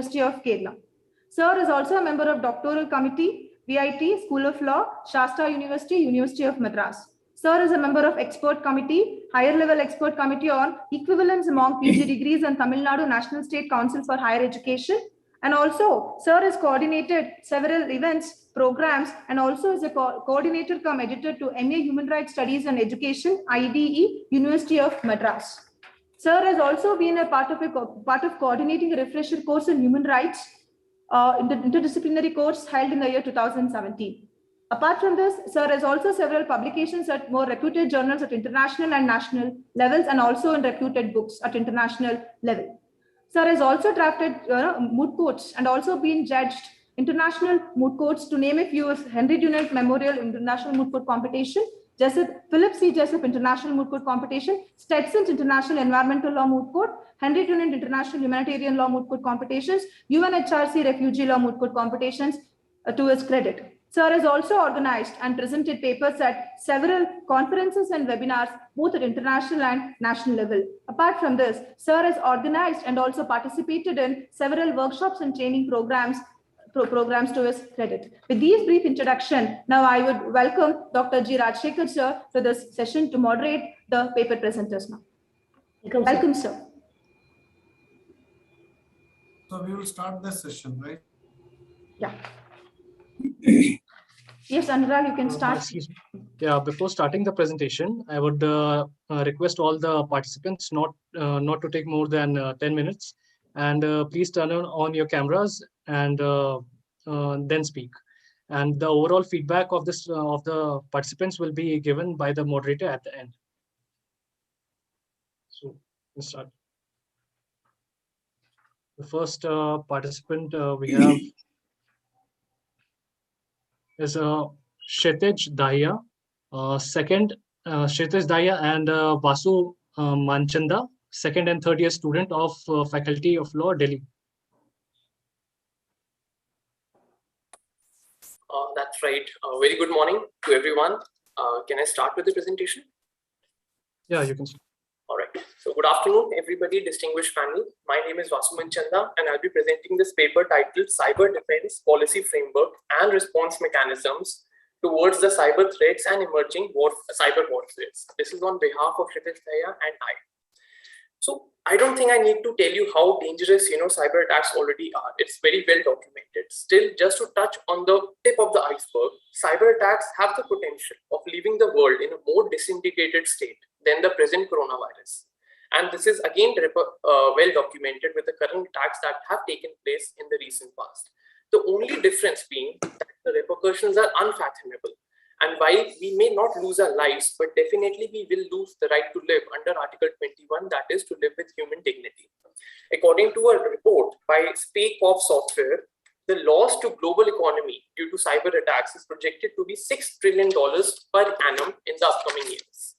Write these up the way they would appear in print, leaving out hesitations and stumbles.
University of Kerala. Sir is also a member of Doctoral Committee, VIT, School of Law, Shasta University, University of Madras. Sir is a member of Expert Committee, Higher Level Expert Committee on Equivalence among PG degrees and Tamil Nadu National State Council for Higher Education. And also, Sir has coordinated several events, programs, and also is a coordinator cum editor to MA Human Rights Studies and Education, IDE, University of Madras. Sir has also been a part of coordinating a refresher course in human rights, interdisciplinary course held in the year 2017. Apart from this, Sir has also several publications at more reputed journals at international and national levels, and also in reputed books at international level. Sir has also drafted moot courts and also been judged international moot courts. To name a few, is Henry Dunant Memorial International Moot Court Competition, Philip C. Jessup International Moot Court Competition, Stetson's International Environmental Law Moot Court, Henry Dunant International Humanitarian Law Moot Court Competitions, UNHRC Refugee Law Moot Court Competitions, to his credit. Sir has also organized and presented papers at several conferences and webinars, both at international and national level. Apart from this, Sir has organized and also participated in several workshops and training programs to his credit. With these brief introduction, now I would welcome Dr. G. Rajshekhar sir to this session to moderate the paper presenters now. Welcome, sir. So we will start this session, right? Yeah. Yes, Anurag, you can start. Excuse me. Yeah, before starting the presentation, I would request all the participants not to take more than 10 minutes, and please turn on your cameras and then speak. And the overall feedback of this of the participants will be given by the moderator at the end. So let's start. The first participant we have is Kshitij Dahiya, second Kshitij Dahiya and Vasu Manchanda, second and third year student of Faculty of Law, Delhi. That's right. Very good morning to everyone. Can I start with the presentation? Yeah, you can start. All right. So good afternoon, everybody, distinguished panel. My name is Vasu Manchanda, and I'll be presenting this paper titled Cyber Defense Policy Framework and Response Mechanisms Towards the Cyber Threats and Emerging Cyber Warfares. This is on behalf of Kshitij Dahiya and I. So I don't think I need to tell you how dangerous, cyber attacks already are. It's very well documented. Still, just to touch on the tip of the iceberg, cyber attacks have the potential of leaving the world in a more disintegrated state than the present coronavirus. And this is again well documented with the current attacks that have taken place in the recent past. The only difference being that the repercussions are unfathomable. And while we may not lose our lives, but definitely we will lose the right to live under Article 21, that is to live with human dignity. According to a report by Spaycorp Software, the loss to global economy due to cyber attacks is projected to be $6 trillion per annum in the upcoming years.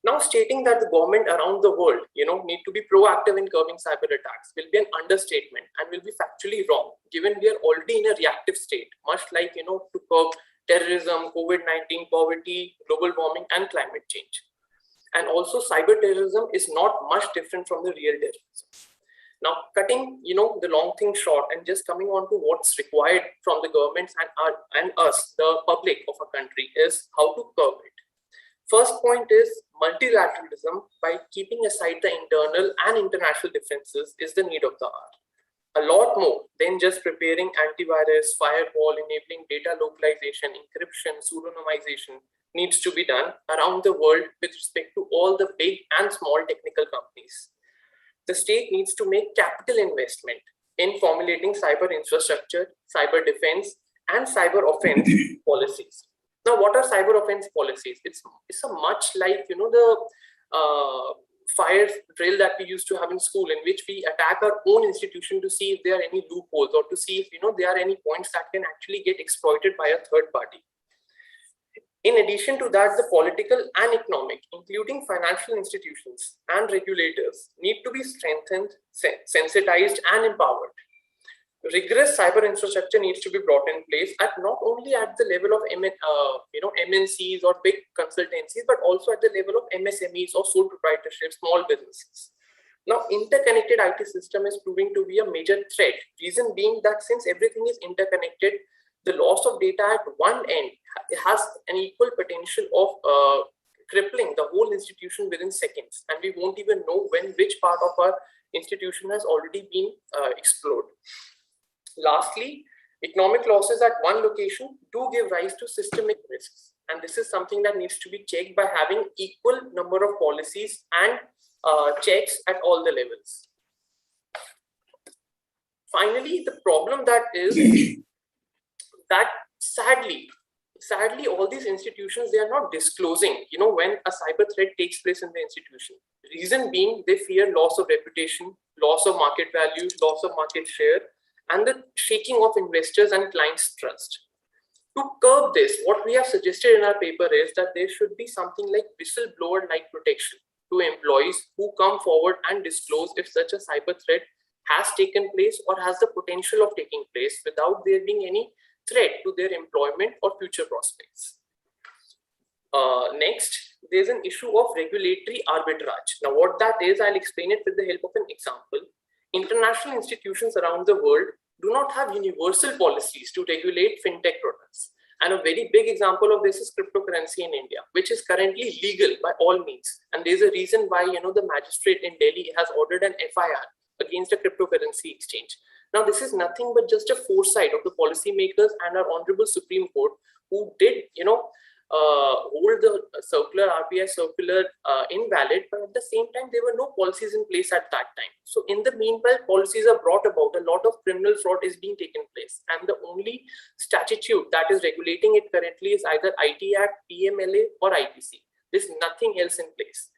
Now, stating that the government around the world, need to be proactive in curbing cyber attacks will be an understatement and will be factually wrong, given we are already in a reactive state, much like, to curb terrorism, COVID-19, poverty, global warming, and climate change. And also, cyber terrorism is not much different from the real terrorism. Now, cutting, the long thing short and just coming on to what's required from the governments and us, the public of a country, is how to curb it. First point is multilateralism, by keeping aside the internal and international differences, is the need of the hour. A lot more than just preparing antivirus, firewall, enabling data localization, encryption, pseudonymization needs to be done around the world with respect to all the big and small technical companies. The state needs to make capital investment in formulating cyber infrastructure, cyber defense, and cyber offense policies. Now, what are cyber offense policies? It's a much like, the fire drill that we used to have in school, in which we attack our own institution to see if there are any loopholes or to see if there are any points that can actually get exploited by a third party. In addition to that, the political and economic, including financial institutions and regulators, need to be strengthened, sensitized, and empowered. Rigorous cyber infrastructure needs to be brought in place at not only at the level of MNCs or big consultancies, but also at the level of MSMEs or sole proprietorship, small businesses. Now, interconnected IT system is proving to be a major threat. Reason being that since everything is interconnected, the loss of data at one end has an equal potential of crippling the whole institution within seconds, and we won't even know when which part of our institution has already been explored. Lastly, economic losses at one location do give rise to systemic risks, and this is something that needs to be checked by having equal number of policies and checks at all the levels. Finally, the problem that is that sadly all these institutions, they are not disclosing, when a cyber threat takes place in the institution. Reason being, they fear loss of reputation, loss of market value, loss of market share, and the shaking of investors and clients' trust. To curb this, what we have suggested in our paper is that there should be something like whistleblower-like protection to employees who come forward and disclose if such a cyber threat has taken place or has the potential of taking place without there being any threat to their employment or future prospects. Next, there's an issue of regulatory arbitrage. Now, what that is, I'll explain it with the help of an example. International institutions around the world do not have universal policies to regulate fintech products. And a very big example of this is cryptocurrency in India, which is currently legal by all means. And there's a reason why, the magistrate in Delhi has ordered an FIR against a cryptocurrency exchange. Now, this is nothing but just a foresight of the policymakers and our Honorable Supreme Court, who did, hold the RBI circular invalid, but at the same time, there were no policies in place at that time. So in the meanwhile, policies are brought about, a lot of criminal fraud is being taken place. And the only statute that is regulating it currently is either IT Act, PMLA or IPC. There's nothing else in place.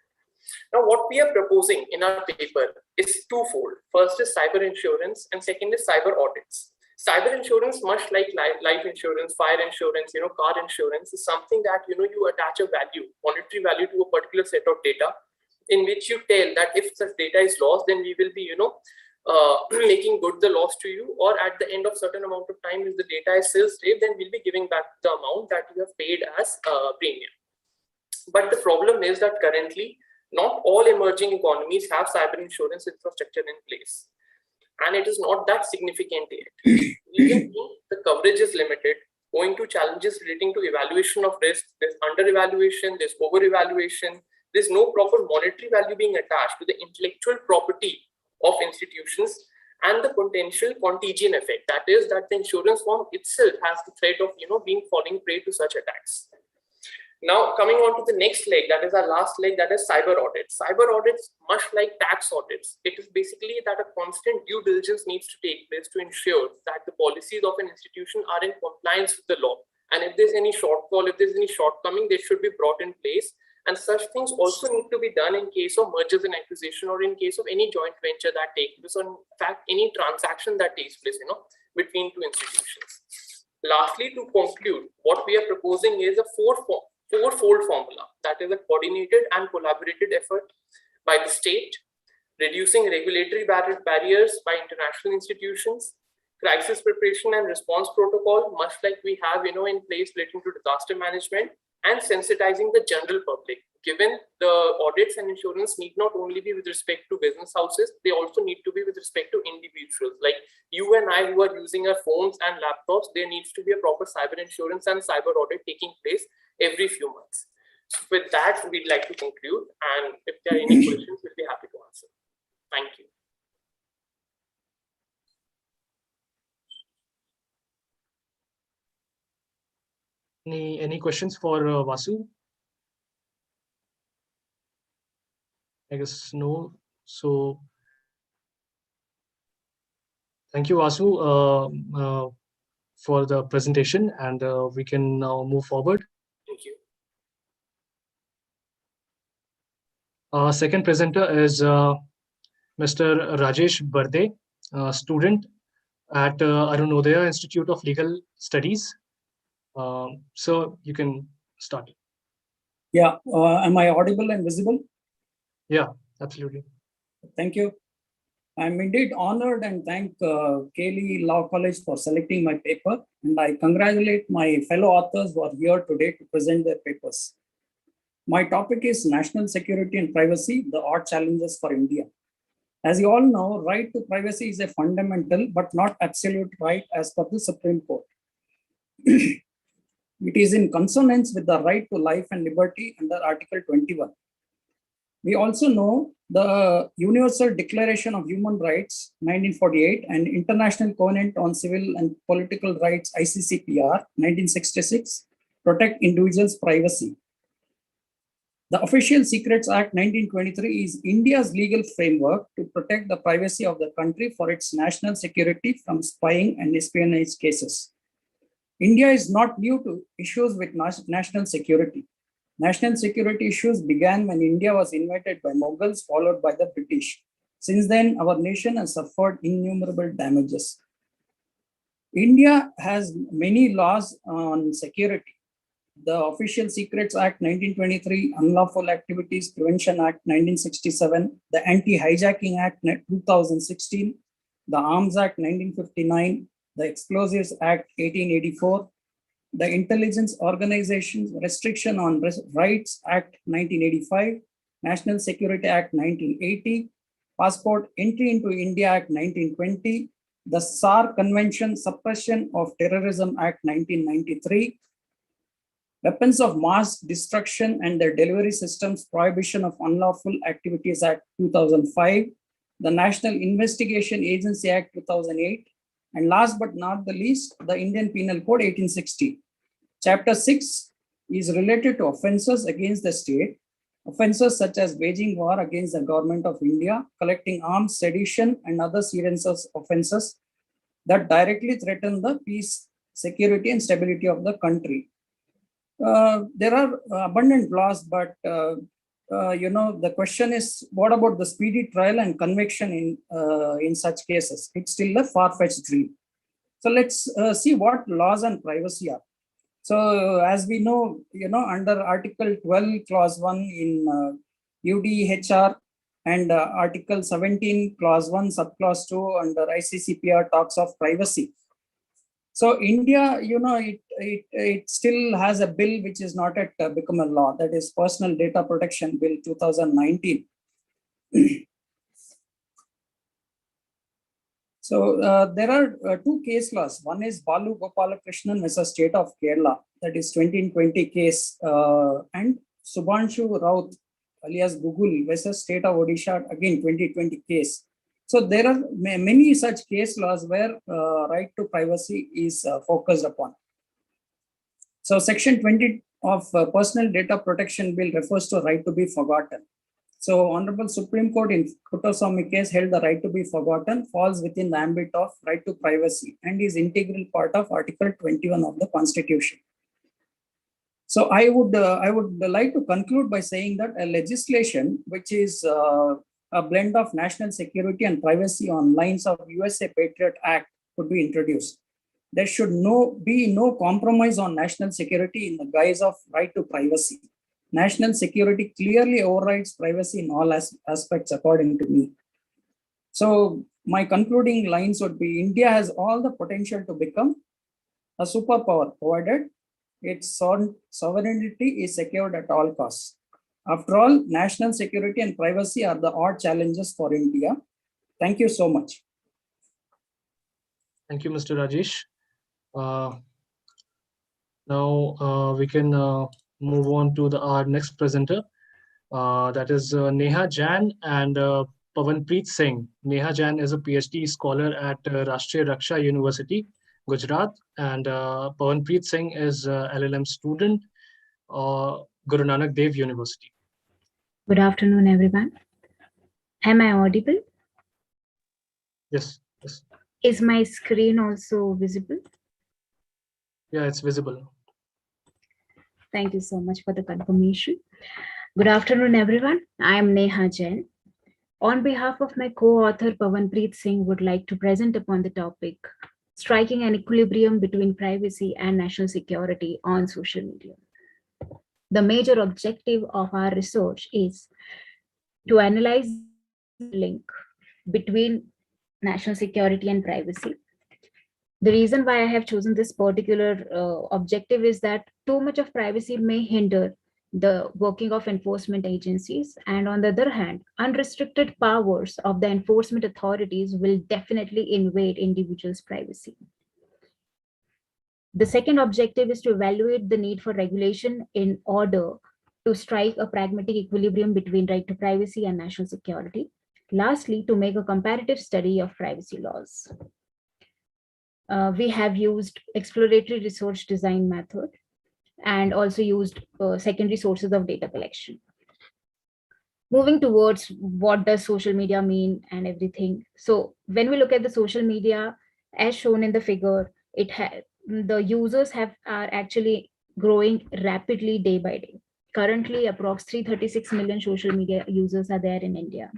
Now, what we are proposing in our paper is twofold. First is cyber insurance, and second is cyber audits. Cyber insurance, much like life insurance, fire insurance, car insurance, is something that, you attach a value, monetary value to a particular set of data, in which you tell that if such data is lost, then we will be, making good the loss to you, or at the end of certain amount of time, if the data is still safe, then we'll be giving back the amount that you have paid as premium. But the problem is that currently, not all emerging economies have cyber insurance infrastructure in place. And it is not that significant yet. Even the coverage is limited, owing to challenges relating to evaluation of risk. There's under-evaluation, there's over-evaluation, there's no proper monetary value being attached to the intellectual property of institutions, and the potential contagion effect. That is, that the insurance firm itself has the threat of being falling prey to such attacks. Now, coming on to the next leg, that is our last leg, that is cyber audits. Cyber audits, much like tax audits, it is basically that a constant due diligence needs to take place to ensure that the policies of an institution are in compliance with the law. And if there's any shortfall, if there's any shortcoming, they should be brought in place. And such things also need to be done in case of mergers and acquisition, or in case of any joint venture that takes place, or in fact, any transaction that takes place, between two institutions. Lastly, to conclude, what we are proposing is a fourfold formula, that is a coordinated and collaborated effort by the state, reducing regulatory barriers by international institutions, crisis preparation and response protocol, much like we have in place relating to disaster management, and sensitizing the general public. Given the audits and insurance need not only be with respect to business houses, they also need to be with respect to individuals like you and I, who are using our phones and laptops. There needs to be a proper cyber insurance and cyber audit taking place every few months. So with that, we'd like to conclude, and if there are any questions, we'll be happy to answer. Thank you. Any questions for Vasu? I guess no. So thank you, Vasu, for the presentation, and we can now move forward. Thank you. Our second presenter is Mr. Rajesh Barde, student at Arunodaya Institute of Legal Studies. So you can start. Yeah, am I audible and visible? Yeah, absolutely. Thank you. I'm indeed honored and thank Kelly Law College for selecting my paper, and I congratulate my fellow authors who are here today to present their papers. My topic is National Security and Privacy, the Odd Challenges for India. As you all know, right to privacy is a fundamental but not absolute right as per the Supreme Court. It is in consonance with the right to life and liberty under Article 21. We also know the Universal Declaration of Human Rights, 1948, and International Covenant on Civil and Political Rights, ICCPR, 1966, protect individuals' privacy. The Official Secrets Act 1923 is India's legal framework to protect the privacy of the country for its national security from spying and espionage cases. India is not new to issues with national security. National security issues began when India was invaded by Mughals, followed by the British. Since then, our nation has suffered innumerable damages. India has many laws on security. The Official Secrets Act 1923, Unlawful Activities Prevention Act 1967, the Anti-Hijacking Act 2016, the Arms Act 1959, the Explosives Act 1884, the Intelligence Organizations Restriction on Rights Act 1985, National Security Act 1980, Passport Entry into India Act 1920, the SAR Convention Suppression of Terrorism Act 1993, Weapons of Mass Destruction and Their Delivery Systems Prohibition of Unlawful Activities Act 2005, the National Investigation Agency Act 2008, and last but not the least, the Indian Penal Code 1860. Chapter 6 is related to offences against the state, offences such as waging war against the government of India, collecting arms, sedition, and other serious offences that directly threaten the peace, security, and stability of the country. There are abundant laws, but the question is, what about the speedy trial and conviction in such cases? It's still a far-fetched dream. So let's see what laws on privacy are. So as we know, under Article 12, Clause 1 in UDHR and Article 17, Clause 1, Subclause 2 under ICCPR talks of privacy. So India, it still has a bill which is not yet become a law, that is Personal Data Protection Bill 2019. So there are two case laws. One is Balu Gopalakrishnan versus State of Kerala, that is 2020 case, and Subhanshu Raut alias Google versus State of Odisha, again 2020 case. So there are many such case laws where right to privacy is focused upon. So Section 20 of Personal Data Protection Bill refers to right to be forgotten. So Honorable Supreme Court in Kuttoswamy case held the right to be forgotten falls within the ambit of right to privacy and is integral part of Article 21 of the Constitution. So I would like to conclude by saying that a legislation which is a blend of national security and privacy on lines of USA Patriot Act could be introduced. There should be no compromise on national security in the guise of right to privacy. National security clearly overrides privacy in all aspects, according to me. So my concluding lines would be, India has all the potential to become a superpower, provided its sovereignty is secured at all costs. After all, national security and privacy are the odd challenges for India. Thank you so much. Thank you, Mr. Rajesh. Now we can move on to our next presenter. That is Neha Jain and Pawanpreet Singh. Neha Jain is a PhD scholar at Rashtriya Raksha University, Gujarat, and Pawanpreet Singh is LLM student, Guru Nanak Dev University. Good afternoon, everyone. Am I audible? Yes, yes. Is my screen also visible? Yeah, it's visible. Thank you so much for the confirmation. Good afternoon, everyone. I am Neha Jain. On behalf of my co-author Pawanpreet Singh, would like to present upon the topic, striking an equilibrium between privacy and national security on social media. The major objective of our research is to analyze the link between national security and privacy. The reason why I have chosen this particular objective is that too much of privacy may hinder the working of enforcement agencies, and on the other hand, unrestricted powers of the enforcement authorities will definitely invade individuals' privacy. The second objective is to evaluate the need for regulation in order to strike a pragmatic equilibrium between right to privacy and national security. Lastly, to make a comparative study of privacy laws. We have used exploratory research design method and also used secondary sources of data collection. Moving towards what does social media mean and everything. So when we look at the social media, as shown in the figure, the users are actually growing rapidly day by day. Currently, approx 336 million social media users are there in India.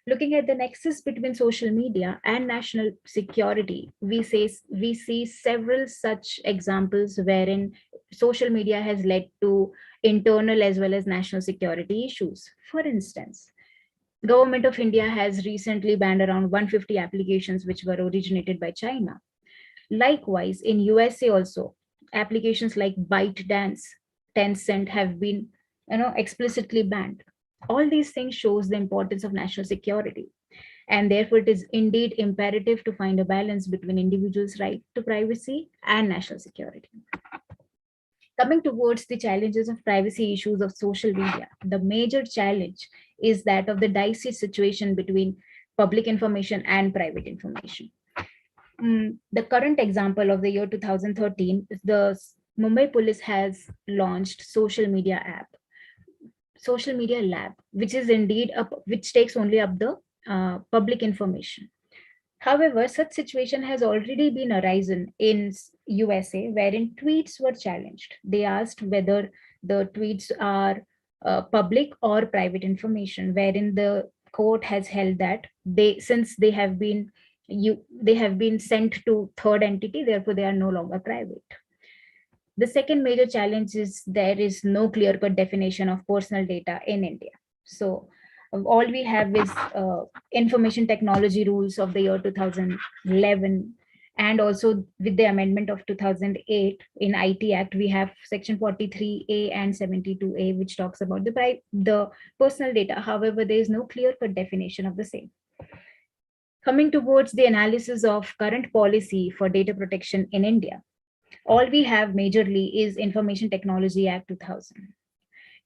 Looking at the nexus between social media and national security, we see several such examples wherein social media has led to internal as well as national security issues. For instance, Government of India has recently banned around 150 applications which were originated by China. Likewise, in USA also, applications like ByteDance, Tencent have been explicitly banned. All these things shows the importance of national security. And therefore, it is indeed imperative to find a balance between individuals' right to privacy and national security. Coming towards the challenges of privacy issues of social media, the major challenge is that of the dicey situation between public information and private information. The current example of the year 2013 is the Mumbai police has launched social media lab, which is indeed which takes only up the public information. However, such situation has already been arisen in USA, wherein tweets were challenged. They asked whether the tweets are public or private information, wherein the court has held that since they have been sent to third entity, therefore they are no longer private. The second major challenge is there is no clear-cut definition of personal data in India. So all we have is information technology rules of the year 2011, and also with the amendment of 2008 in IT Act, we have section 43A and 72A, which talks about the personal data. However, there is no clear-cut definition of the same. Coming towards the analysis of current policy for data protection in India, all we have majorly is Information Technology Act 2000.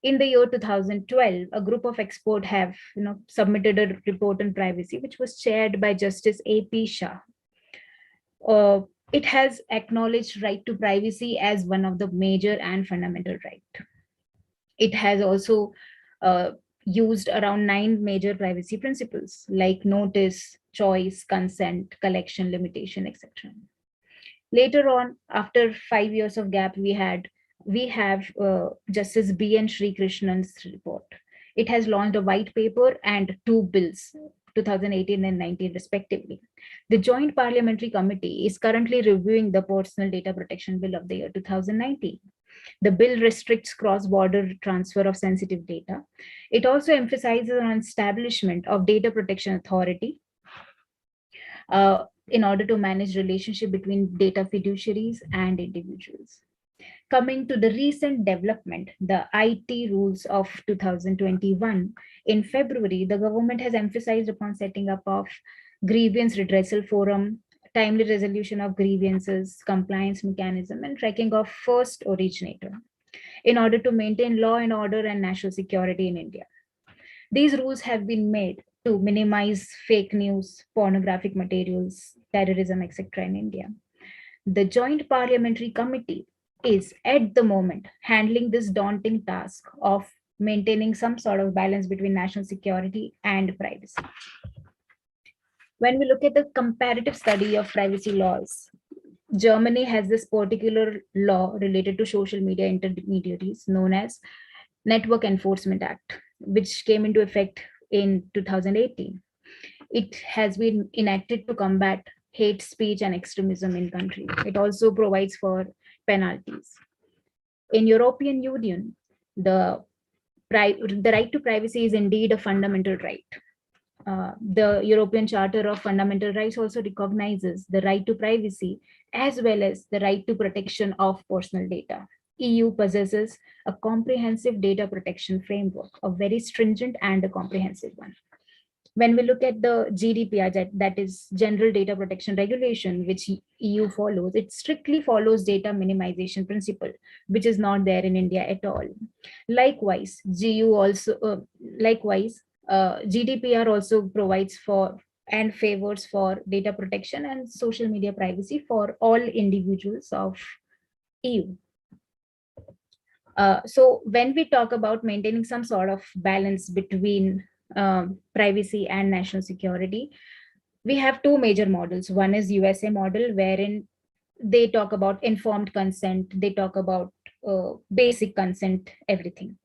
In the year 2012, a group of experts have submitted a report on privacy, which was chaired by Justice A.P. Shah. It has acknowledged right to privacy as one of the major and fundamental rights. It has also used around 9 major privacy principles like notice, choice, consent, collection, limitation, etc. Later on, after 5 years of gap, we have Justice B.N. Sri Krishnan's report. It has launched a white paper and 2 bills, 2018 and 19 respectively. The Joint Parliamentary Committee is currently reviewing the Personal Data Protection Bill of the year 2019. The bill restricts cross-border transfer of sensitive data. It also emphasizes on establishment of data protection authority in order to manage relationship between data fiduciaries and individuals. Coming to the recent development, the IT rules of 2021, in February, the government has emphasized upon setting up of grievance redressal forum, timely resolution of grievances, compliance mechanism, and tracking of first originator in order to maintain law and order and national security in India. These rules have been made to minimize fake news, pornographic materials, terrorism, etc. in India. The Joint Parliamentary Committee is at the moment handling this daunting task of maintaining some sort of balance between national security and privacy. When we look at the comparative study of privacy laws, Germany has this particular law related to social media intermediaries known as Network Enforcement Act, which came into effect in 2018. It has been enacted to combat hate speech and extremism in country. It also provides for penalties. In European Union, the right to privacy is indeed a fundamental right. The European Charter of Fundamental Rights also recognizes the right to privacy as well as the right to protection of personal data. EU possesses a comprehensive data protection framework, a very stringent and a comprehensive one. When we look at the GDPR, that is General Data Protection Regulation, which EU follows, it strictly follows data minimization principle, which is not there in India at all. Likewise, GDPR also provides for and favors for data protection and social media privacy for all individuals of EU. So when we talk about maintaining some sort of balance between privacy and national security, we have two major models. One is USA model, wherein they talk about informed consent, they talk about basic consent, everything.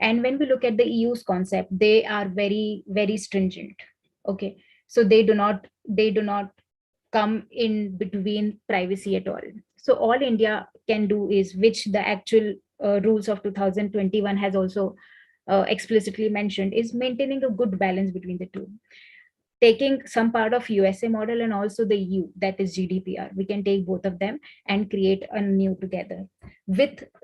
And when we look at the EU's concept, they are very, very stringent. Okay, so they do not come in between privacy at all. So all India can do is, which the actual rules of 2021 has also explicitly mentioned, is maintaining a good balance between the two. Taking some part of USA model and also the EU, that is GDPR, we can take both of them and create a new together.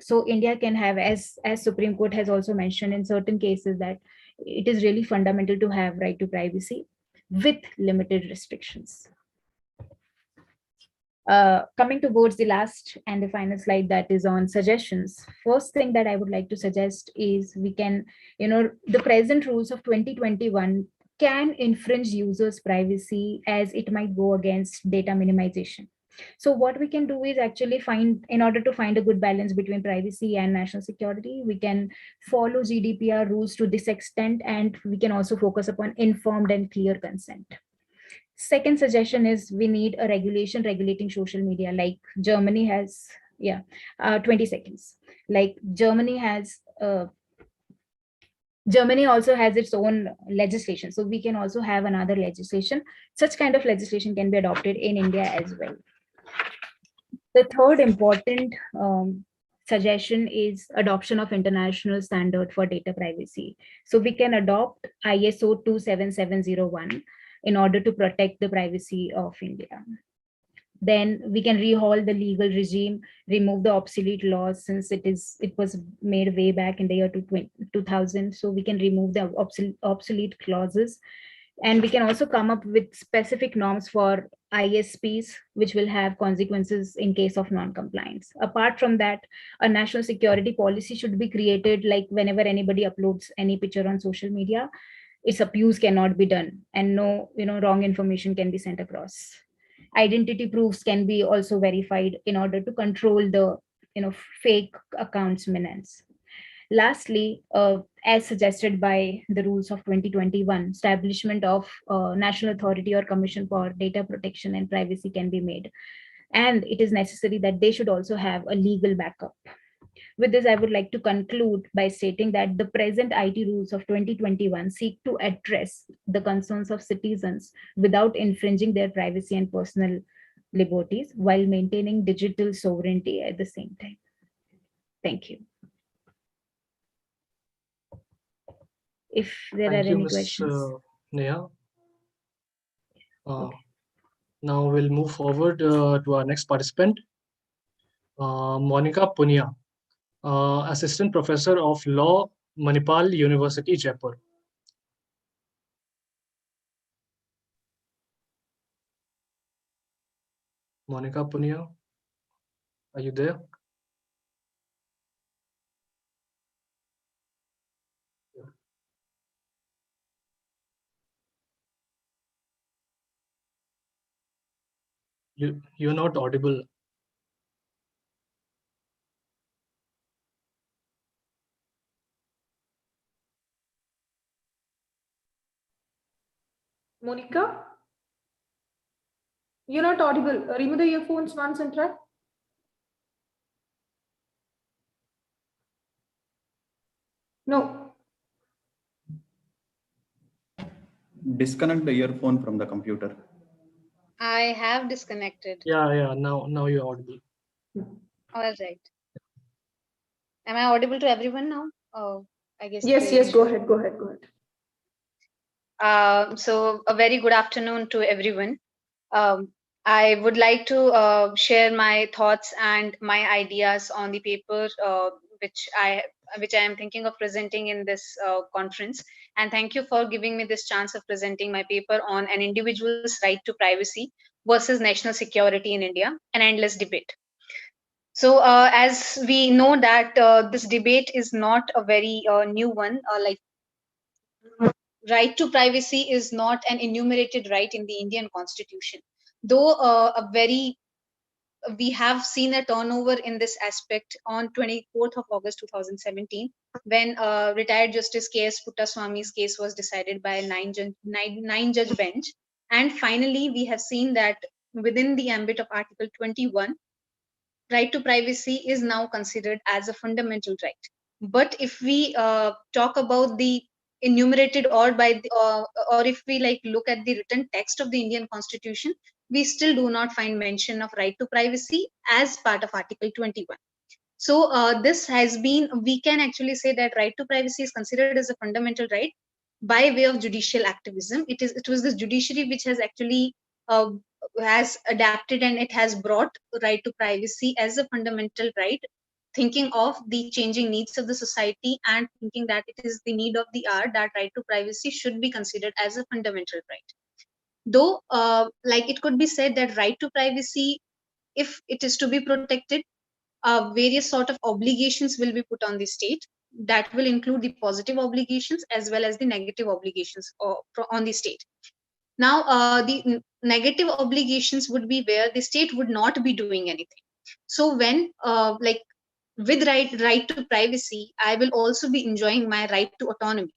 So India can have, as Supreme Court has also mentioned in certain cases, that it is really fundamental to have right to privacy with limited restrictions. Coming towards the last and the final slide, that is on suggestions. First thing that I would like to suggest is we can, the present rules of 2021 can infringe users' privacy, as it might go against data minimization. So what we can do is actually in order to find a good balance between privacy and national security, we can follow GDPR rules to this extent, and we can also focus upon informed and clear consent. Second suggestion is we need a regulation regulating social media, like Germany has, 20 seconds. Like Germany also has its own legislation. So we can also have another legislation. Such kind of legislation can be adopted in India as well. The third important suggestion is adoption of international standard for data privacy. So we can adopt ISO 27701 in order to protect the privacy of India. Then we can rehaul the legal regime, remove the obsolete laws, since it was made way back in the year 2000. So we can remove the obsolete clauses. And we can also come up with specific norms for ISPs, which will have consequences in case of non-compliance. Apart from that, a national security policy should be created, like whenever anybody uploads any picture on social media, its abuse cannot be done, and no wrong information can be sent across. Identity proofs can be also verified in order to control the fake accounts menace. Lastly, as suggested by the rules of 2021, establishment of national authority or commission for data protection and privacy can be made, and it is necessary that they should also have a legal backup. With this, I would like to conclude by stating that the present IT rules of 2021 seek to address the concerns of citizens without infringing their privacy and personal liberties, while maintaining digital sovereignty at the same time. Thank you. If there are any questions. Neha. Okay. Now we'll move forward to our next participant, Monika Punya, Assistant Professor of Law, Manipal University, Jaipur. Monika Punya, are you there? You're not audible. Monika, you're not audible. Remove the earphones once and try. No. Disconnect the earphone from the computer. I have disconnected. Yeah. Now you're audible. All right. Am I audible to everyone now? Oh, I guess. Yes. Go ahead. So a very good afternoon to everyone. I would like to share my thoughts and my ideas on the paper which I which I am thinking of presenting in this conference. And thank you for giving me this chance of presenting my paper on an individual's right to privacy versus national security in India, an endless debate. So, as we know that this debate is not a very new one, like right to privacy is not an enumerated right in the Indian Constitution, though a very we have seen a turnover in this aspect on 24th of August 2017 when retired Justice K.S. Puttaswamy's case was decided by a nine judge bench. And finally, we have seen that within the ambit of Article 21, right to privacy is now considered as a fundamental right. But if we talk about the enumerated or by the, or if we like look at the written text of the Indian Constitution, we still do not find mention of right to privacy as part of Article 21. So this has been, we can actually say that right to privacy is considered as a fundamental right by way of judicial activism. It was the judiciary which has actually uh, has adapted and it has brought right to privacy as a fundamental right, thinking of the changing needs of the society and thinking that it is the need of the hour that right to privacy should be considered as a fundamental right. Though, like it could be said that right to privacy, if it is to be protected, various sort of obligations will be put on the state that will include the positive obligations as well as the negative obligations on the state. Now, the negative obligations would be where the state would not be doing anything. So when like with right to privacy, I will also be enjoying my right to autonomy,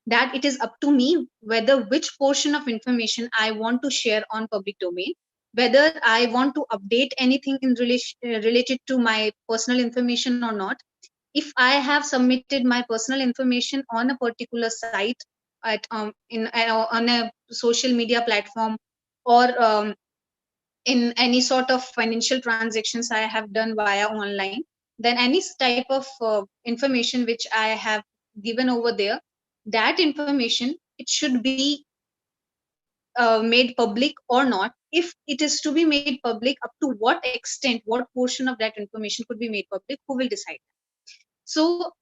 that it is up to me whether which portion of information I want to share on public domain, whether I want to update anything in relation related to my personal information or not. If I have submitted my personal information on a particular site at on a social media platform, or in any sort of financial transactions I have done via online, then any type of information which I have given over there, that information, it should be made public or not. If it is to be made public, up to what extent, what portion of that information could be made public, who will decide? So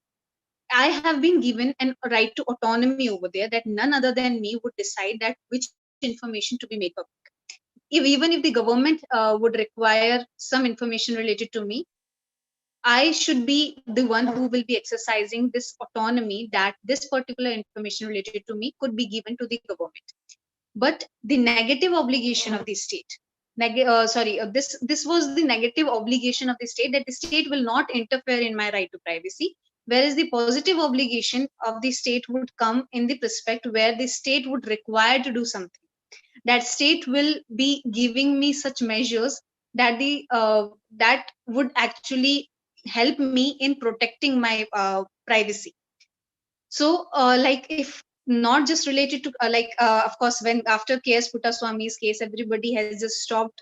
I have been given a right to autonomy over there, that none other than me would decide that which information to be made public. Even if the government would require some information related to me, I should be the one who will be exercising this autonomy, that this particular information related to me could be given to the government. But the negative obligation of the state, this was the negative obligation of the state, that the state will not interfere in my right to privacy, whereas the positive obligation of the state would come in the prospect where the state would require to do something. That state will be giving me such measures that the that would actually help me in protecting my privacy. So like if not just related to of course, when after K.S. Puttaswamy's case, everybody has just stopped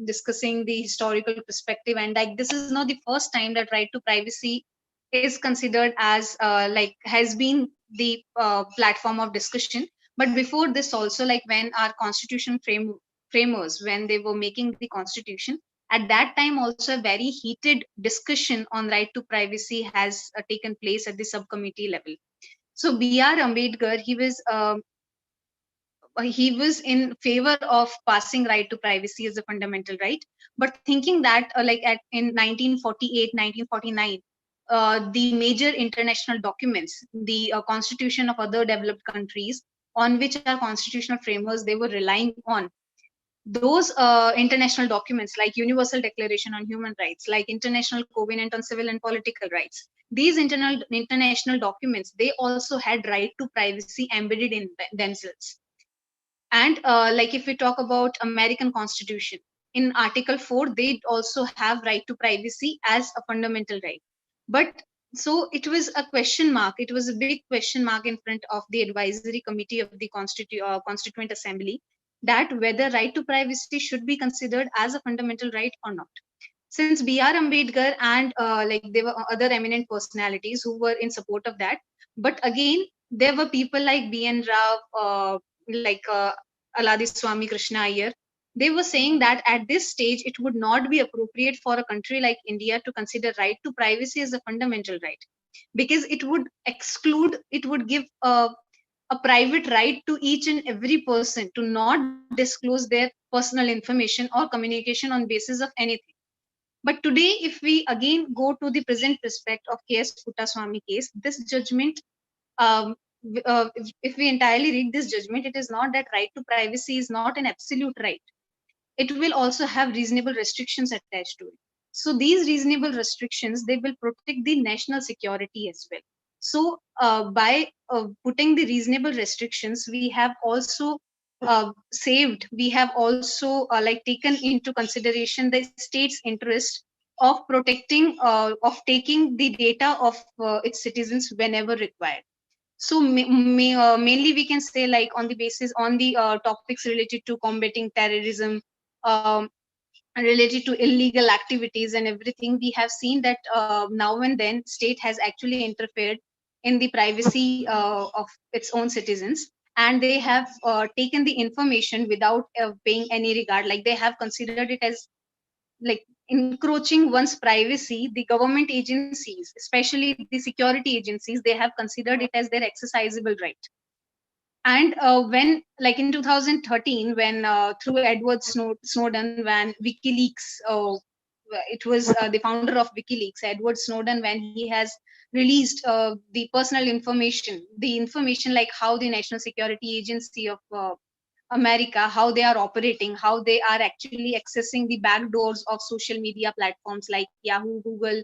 discussing the historical perspective, and like this is not the first time that right to privacy is considered as like has been the platform of discussion. But before this also, like when our constitution framers, when they were making the constitution, at that time also a very heated discussion on right to privacy has taken place at the subcommittee level. So B.R. Ambedkar, he was in favor of passing right to privacy as a fundamental right, but thinking that in 1948, 1949, the major international documents, the constitution of other developed countries on which our constitutional framers they were relying on, those international documents like Universal Declaration on Human Rights, like International Covenant on Civil and Political Rights, these international documents, they also had right to privacy embedded in themselves. And like if we talk about American Constitution, in Article 4, they also have right to privacy as a fundamental right. But so it was a question mark. It was a big question mark in front of the advisory committee of the Constituent Assembly, that whether right to privacy should be considered as a fundamental right or not. Since B.R. Ambedkar and like there were other eminent personalities who were in support of that, but again there were people like B.N. Rao, like Aladi Swami Krishna Iyer, They were saying that at this stage, it would not be appropriate for a country like India to consider right to privacy as a fundamental right, because it would exclude, it would give a private right to each and every person to not disclose their personal information or communication on basis of anything. But today, if we again go to the present prospect of K.S. Puttaswamy case, this judgment, if we entirely read this judgment, it is not that right to privacy is not an absolute right. It will also have reasonable restrictions attached to it. So these reasonable restrictions, they will protect the national security as well. So by putting the reasonable restrictions, we have also we have also like taken into consideration the state's interest of protecting, of taking the data of its citizens whenever required. So mainly we can say, like, on the basis, on the topics related to combating terrorism, um, related to illegal activities and everything, we have seen that now and then state has actually interfered in the privacy of its own citizens, and they have taken the information without paying any regard. Like, they have considered it as like encroaching one's privacy. The government agencies, especially the security agencies, they have considered it as their exercisable right. And when, like, in 2013, when through Edward Snowden, when WikiLeaks, it was the founder of WikiLeaks, Edward Snowden, when he has released the personal information, the information like how the National Security Agency of America, how they are operating, how they are actually accessing the back doors of social media platforms like Yahoo, Google,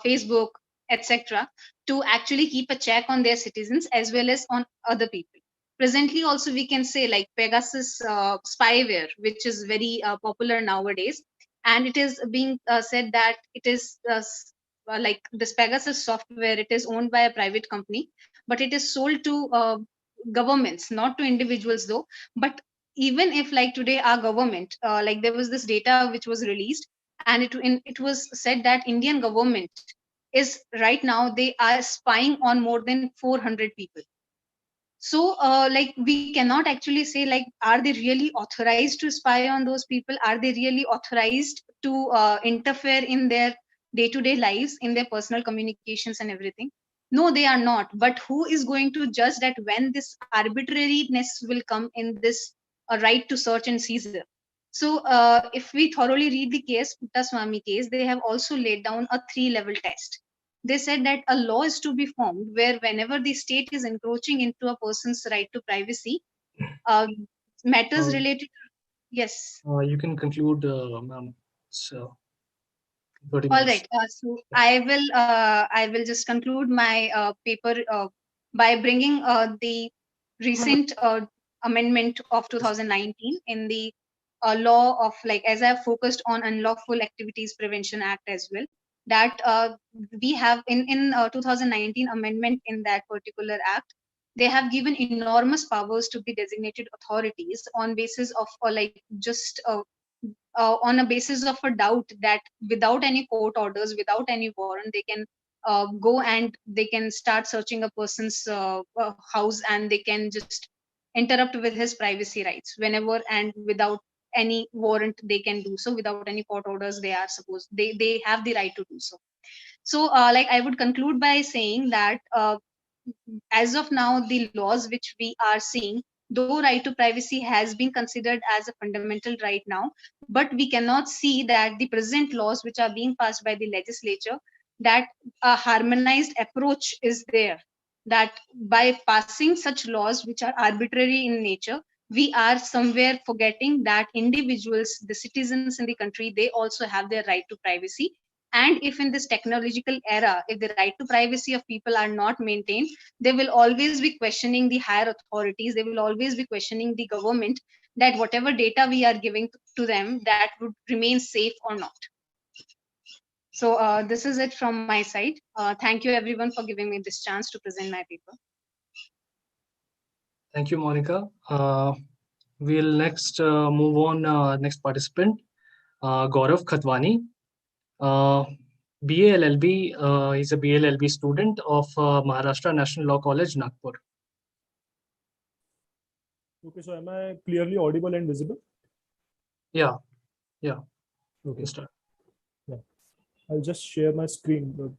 Facebook, etc., to actually keep a check on their citizens as well as on other people. Presently, also we can say, like, Pegasus spyware, which is very popular nowadays, and it is being said that it is like this Pegasus software, it is owned by a private company, but it is sold to governments, not to individuals though. But even if, like, today our government, like, there was this data which was released, and it was said that Indian government is right now, they are spying on more than 400 people. So like, we cannot actually say, like, are they really authorized to spy on those people? Are they really authorized to interfere in their day-to-day lives, in their personal communications and everything? No, they are not. But who is going to judge that when this arbitrariness will come in this right to search and seizure? So if we thoroughly read the case, Puttaswamy case, they have also laid down a 3-level test. They said that a law is to be formed where whenever the state is encroaching into a person's right to privacy, uh, matters related to, yes. You can conclude, ma'am. So 30 All minutes. right. So I will just conclude my paper by bringing the recent amendment of 2019 in the law of, like, as I've focused on Unlawful Activities Prevention Act as well, that we have in 2019 amendment in that particular act, they have given enormous powers to the designated authorities on basis of like just on a basis of a doubt, that without any court orders, without any warrant, they can go and they can start searching a person's house, and they can just interrupt with his privacy rights whenever, and without any warrant they can do so, without any court orders. They are supposed, they have the right to do so. So like, I would conclude by saying that as of now, the laws which we are seeing, though right to privacy has been considered as a fundamental right now, but we cannot see that the present laws which are being passed by the legislature, that a harmonized approach is there, that by passing such laws which are arbitrary in nature, we are somewhere forgetting that individuals, the citizens in the country, they also have their right to privacy. And if in this technological era, if the right to privacy of people are not maintained, they will always be questioning the higher authorities, they will always be questioning the government, that whatever data we are giving to them, that would remain safe or not. So this is it from my side. Thank you everyone for giving me this chance to present my paper. Thank you, Monica. We'll next move on. Next participant, Gaurav Khatwani. BA LLB. He's a BA LLB student of Maharashtra National Law College, Nagpur. Okay, so am I clearly audible and visible? Yeah. Okay. Start. Yeah. I'll just share my screen.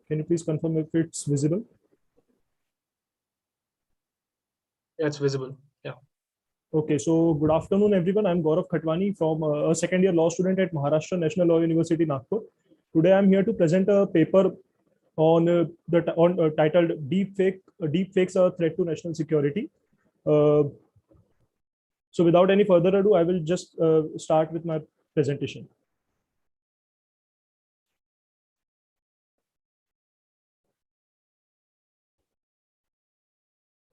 Can you please confirm if it's visible? Yeah, it's visible. Yeah. Okay, so good afternoon, everyone. I'm Gaurav Khatwani from a second year law student at Maharashtra National Law University, Nagpur. Today, I'm here to present a paper on titled Deepfakes are a threat to national security. So without any further ado, I will just start with my presentation.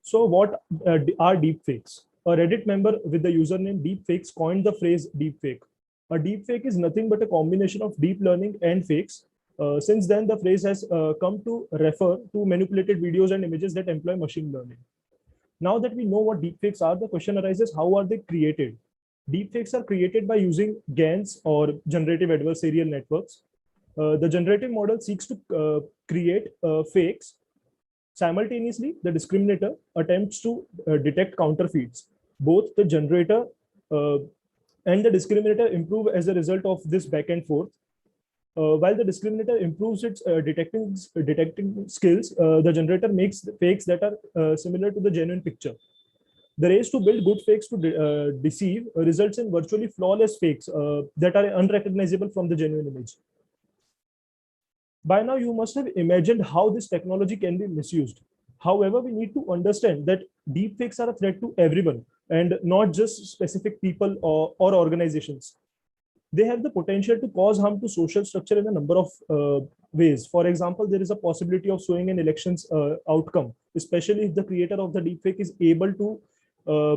So what are deepfakes? A Reddit member with the username Deepfakes coined the phrase deepfake. A deepfake is nothing but a combination of deep learning and fakes. Since then, the phrase has come to refer to manipulated videos and images that employ machine learning. Now that we know what deepfakes are, the question arises, how are they created? Deepfakes are created by using GANs or generative adversarial networks. The generative model seeks to create fakes. Simultaneously, the discriminator attempts to detect counterfeits. Both the generator and the discriminator improve as a result of this back and forth. While the discriminator improves its detecting skills, the generator makes fakes that are similar to the genuine picture. The race to build good fakes to deceive results in virtually flawless fakes that are unrecognizable from the genuine image. By now, you must have imagined how this technology can be misused. However, we need to understand that deepfakes are a threat to everyone and not just specific people or organizations. They have the potential to cause harm to social structure in a number of ways. For example, there is a possibility of swaying an election's outcome, especially if the creator of the deepfake uh,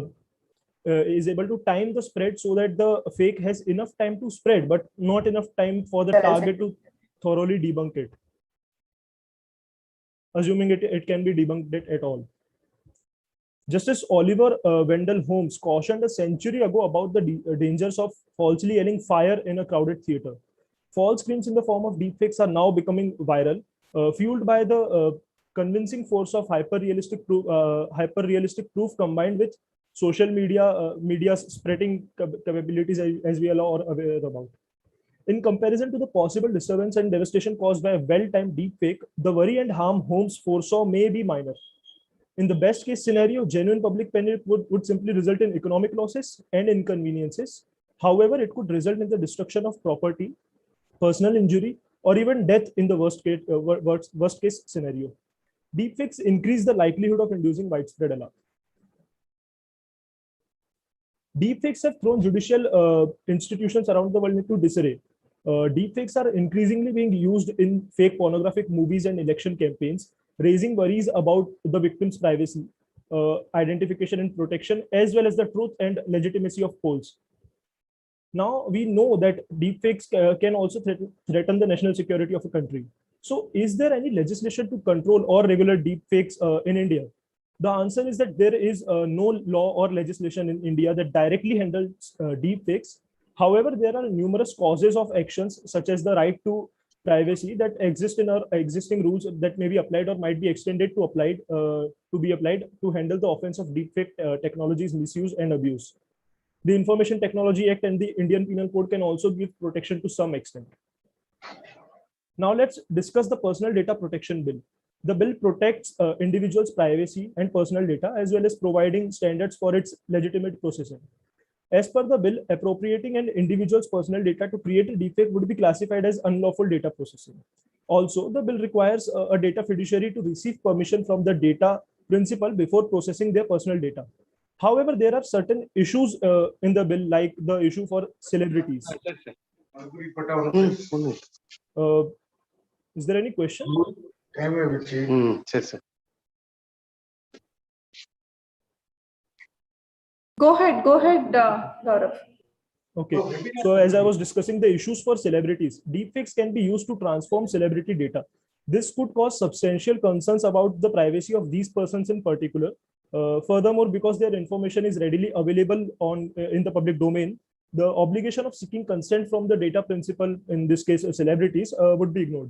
is able to time the spread so that the fake has enough time to spread, but not enough time for the target to thoroughly debunk it, assuming it can be debunked at all. Justice Oliver Wendell Holmes cautioned a century ago about the dangers of falsely yelling fire in a crowded theater. False screams in the form of deepfakes are now becoming viral, fueled by the convincing force of hyper-realistic proof combined with social media's spreading capabilities, as we are all aware about. In comparison to the possible disturbance and devastation caused by a well-timed deepfake, the worry and harm Holmes foresaw may be minor. In the best case scenario, genuine public panic would simply result in economic losses and inconveniences. However, it could result in the destruction of property, personal injury, or even death in the worst case scenario. Deepfakes increase the likelihood of inducing widespread alarm. Deepfakes have thrown judicial institutions around the world into disarray. Deepfakes are increasingly being used in fake pornographic movies and election campaigns, raising worries about the victim's privacy, identification and protection, as well as the truth and legitimacy of polls. Now we know that deepfakes can also threaten the national security of a country. So is there any legislation to control or regulate deepfakes in India? The answer is that there is no law or legislation in India that directly handles deepfakes. However, there are numerous causes of actions, such as the right to privacy, that exist in our existing rules that may be applied or might be extended to be applied to handle the offense of deepfake technologies misuse and abuse. The Information Technology Act and the Indian Penal Code can also give protection to some extent. Now let's discuss the Personal Data Protection Bill. The bill protects individuals' privacy and personal data, as well as providing standards for its legitimate processing. As per the bill, appropriating an individual's personal data to create a deepfake would be classified as unlawful data processing. Also, the bill requires a data fiduciary to receive permission from the data principal before processing their personal data. However, there are certain issues in the bill, like the issue for celebrities. Is there any question? Go ahead, Gaurav. Okay, so as I was discussing the issues for celebrities, deepfakes can be used to transform celebrity data. This could cause substantial concerns about the privacy of these persons in particular. Furthermore, because their information is readily available in the public domain, the obligation of seeking consent from the data principal, in this case celebrities, would be ignored.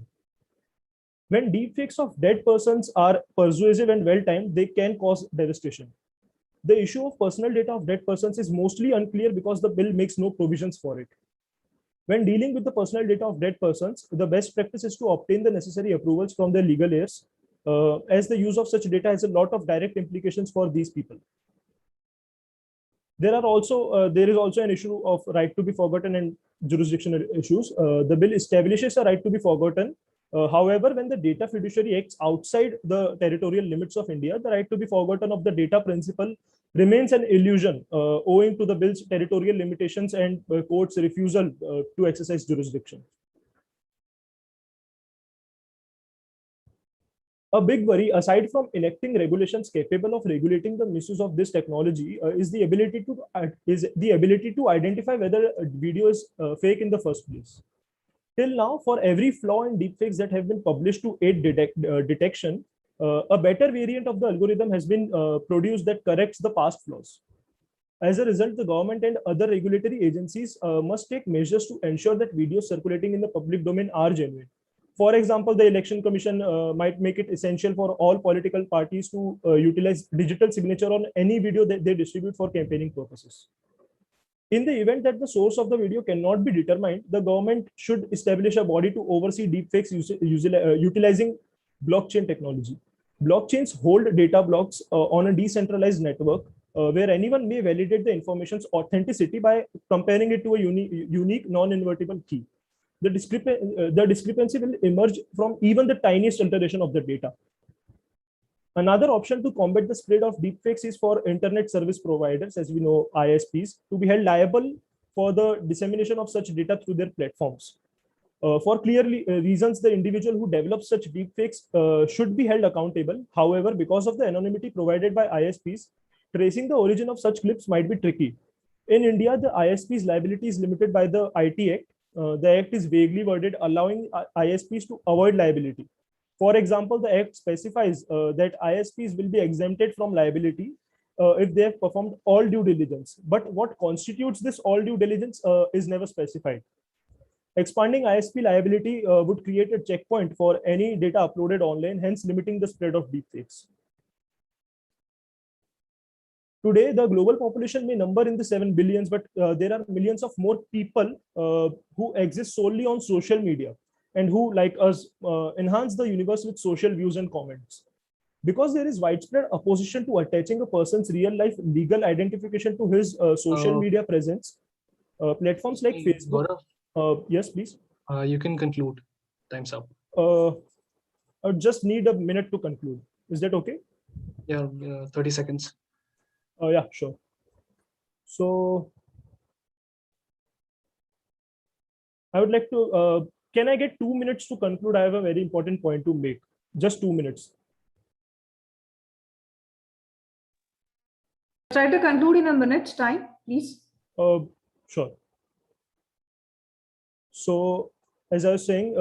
When deepfakes of dead persons are persuasive and well-timed, they can cause devastation. The issue of personal data of dead persons is mostly unclear because the bill makes no provisions for it. When dealing with the personal data of dead persons, the best practice is to obtain the necessary approvals from their legal heirs, as the use of such data has a lot of direct implications for these people. There is also an issue of right to be forgotten and jurisdictional issues. The bill establishes a right to be forgotten. However, when the data fiduciary acts outside the territorial limits of India, the right to be forgotten of the data principle remains an illusion, owing to the bill's territorial limitations and court's refusal to exercise jurisdiction. A big worry, aside from enacting regulations capable of regulating the misuse of this technology, is the ability to identify whether a video is fake in the first place. Till now, for every flaw in deepfakes that have been published to aid detection, a better variant of the algorithm has been produced that corrects the past flaws. As a result, the government and other regulatory agencies must take measures to ensure that videos circulating in the public domain are genuine. For example, the Election Commission might make it essential for all political parties to utilize digital signature on any video that they distribute for campaigning purposes. In the event that the source of the video cannot be determined, the government should establish a body to oversee deepfakes utilizing blockchain technology. Blockchains hold data blocks on a decentralized network where anyone may validate the information's authenticity by comparing it to a unique non-invertible key. The discrepancy will emerge from even the tiniest alteration of the data. Another option to combat the spread of deepfakes is for internet service providers, as we know, ISPs, to be held liable for the dissemination of such data through their platforms. For clear reasons, the individual who develops such deepfakes should be held accountable. However, because of the anonymity provided by ISPs, tracing the origin of such clips might be tricky. In India, the ISP's liability is limited by the IT Act. The Act is vaguely worded, allowing ISPs to avoid liability. For example, the Act specifies that ISPs will be exempted from liability if they have performed all due diligence. But what constitutes this all due diligence is never specified. Expanding ISP liability would create a checkpoint for any data uploaded online, hence limiting the spread of deepfakes. Today, the global population may number in the 7 billions, but there are millions of more people who exist solely on social media and who, like us, enhance the universe with social views and comments. Because there is widespread opposition to attaching a person's real-life legal identification to his social media presence, platforms like Facebook. Yes, please. You can conclude. Time's up. I just need a minute to conclude. Is that okay? Yeah, 30 seconds. Yeah, sure. So I would like to, can I get 2 minutes to conclude? I have a very important point to make. Just 2 minutes. Try to conclude in a minute's time, please. Sure. So, as I was saying,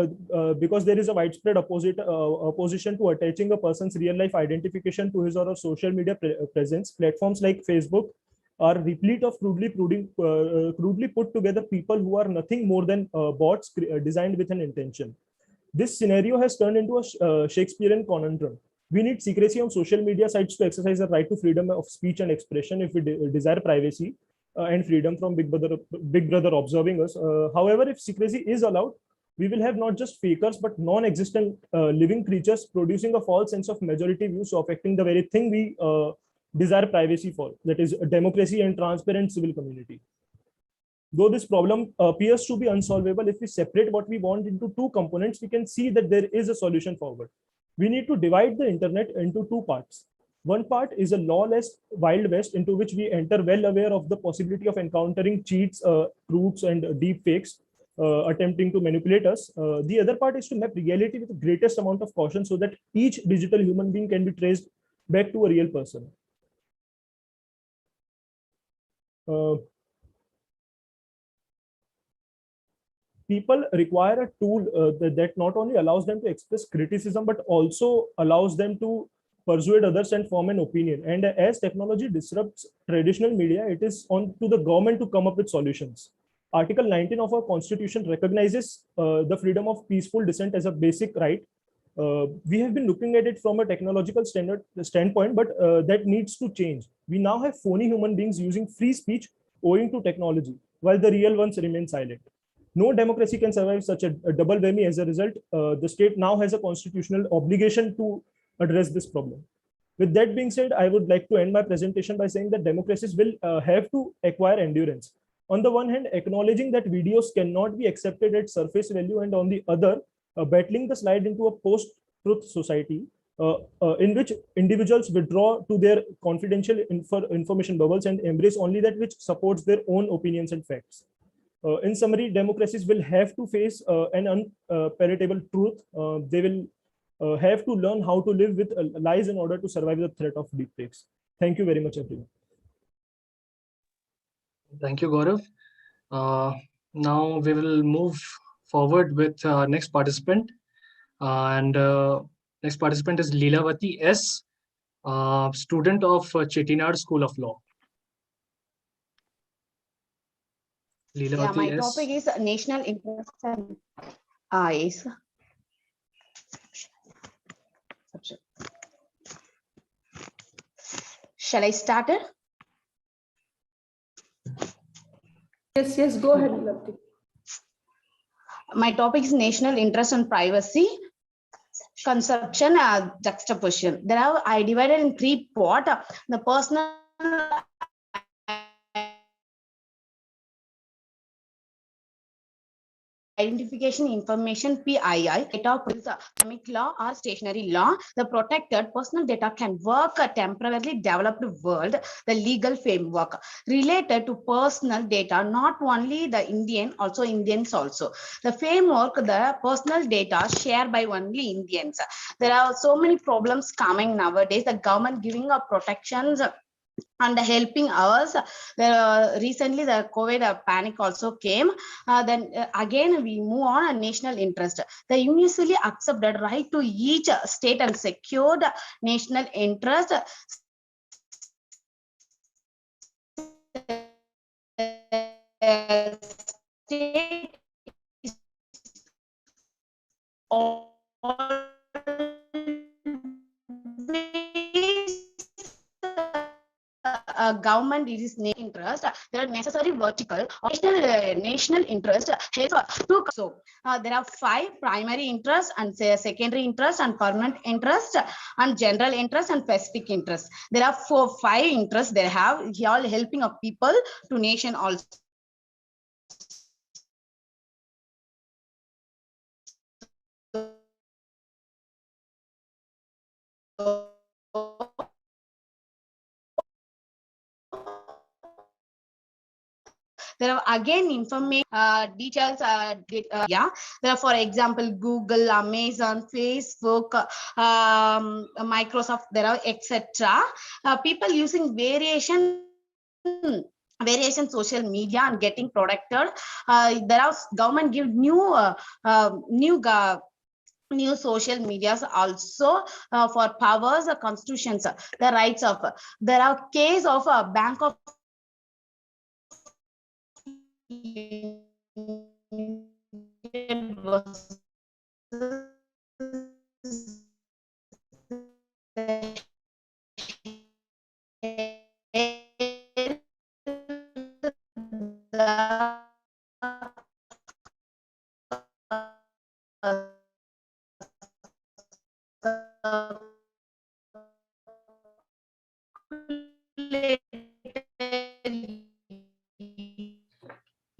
because there is a widespread opposition to attaching a person's real-life identification to his or her social media presence, platforms like Facebook are replete of crudely put together people who are nothing more than bots designed with an intention. This scenario has turned into a Shakespearean conundrum. We need secrecy on social media sites to exercise the right to freedom of speech and expression if we desire privacy and freedom from Big Brother observing us. However, if secrecy is allowed, we will have not just fakers, but non-existent living creatures producing a false sense of majority view, so affecting the very thing we desire privacy for, that is democracy and transparent civil community. Though this problem appears to be unsolvable, if we separate what we want into two components, we can see that there is a solution forward. We need to divide the internet into two parts. One part is a lawless Wild West into which we enter well aware of the possibility of encountering cheats, proofs, and deep fakes attempting to manipulate us. The other part is to map reality with the greatest amount of caution so that each digital human being can be traced back to a real person. People require a tool that not only allows them to express criticism, but also allows them to persuade others and form an opinion. And as technology disrupts traditional media, it is on to the government to come up with solutions. Article 19 of our Constitution recognizes the freedom of peaceful dissent as a basic right. We have been looking at it from a technological standpoint, but that needs to change. We now have phony human beings using free speech owing to technology, while the real ones remain silent. No democracy can survive such a double whammy. As a result, the state now has a constitutional obligation to address this problem. With that being said, I would like to end my presentation by saying that democracies will have to acquire endurance. On the one hand, acknowledging that videos cannot be accepted at surface value, and on the other, battling the slide into a post-truth society in which individuals withdraw to their confidential information bubbles and embrace only that which supports their own opinions and facts. In summary, democracies will have to face an unpalatable truth. They will have to learn how to live with lies in order to survive the threat of deepfakes. Thank you very much, everyone. Thank you, Gaurav. Now we will move forward with our next participant. Next participant is Leelavati S., student of Chettinad School of Law. Yeah, my Leelavati S. topic is national interest and yes. Shall I start it? Yes, go ahead, Leelavati. My topic is national interest and privacy, conception, juxtaposition. I divided in 3 parts. The personal identification information PII, data atomic law or stationary law. The protected personal data can work a temporarily developed world, the legal framework related to personal data, not only the Indian, also Indians also. The framework, the personal data shared by only Indians. There are so many problems coming nowadays. The government giving up protections and helping us. Recently the COVID panic also came. Then again we move on a national interest. The universally accepted right to each state and secured national interest. State government is interest. There are necessary vertical national interest. So there are 5 primary interests and secondary interest and permanent interest and general interest and specific interest. There are 5 interests they have, all helping of people to nation also. There are again information details. Yeah, there are, for example, Google, Amazon, Facebook, Microsoft. There are etc. People using variation social media and getting protected. There are government give new social medias also for powers, constitutions, the rights of. There are case of a Bank of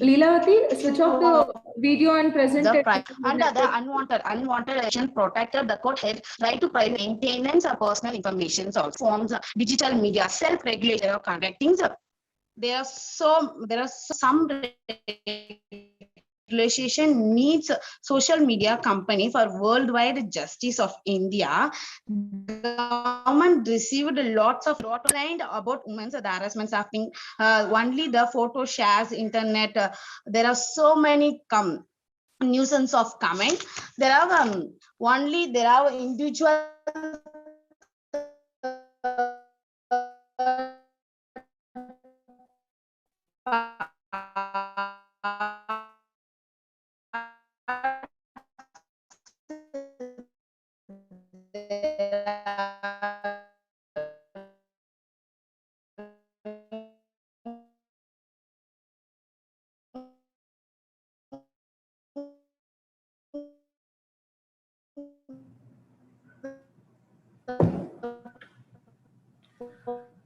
Leelavati, switch off the video and present it. Under the unwanted action protected, the court had right to private maintenance of personal information, also forms digital media self-regulation of conducting. There are some regulation needs social media company for worldwide justice of India. Government received lots of line about women's harassments happening. Only the photo shares internet. There are so many nuisance of comment. There are there are individual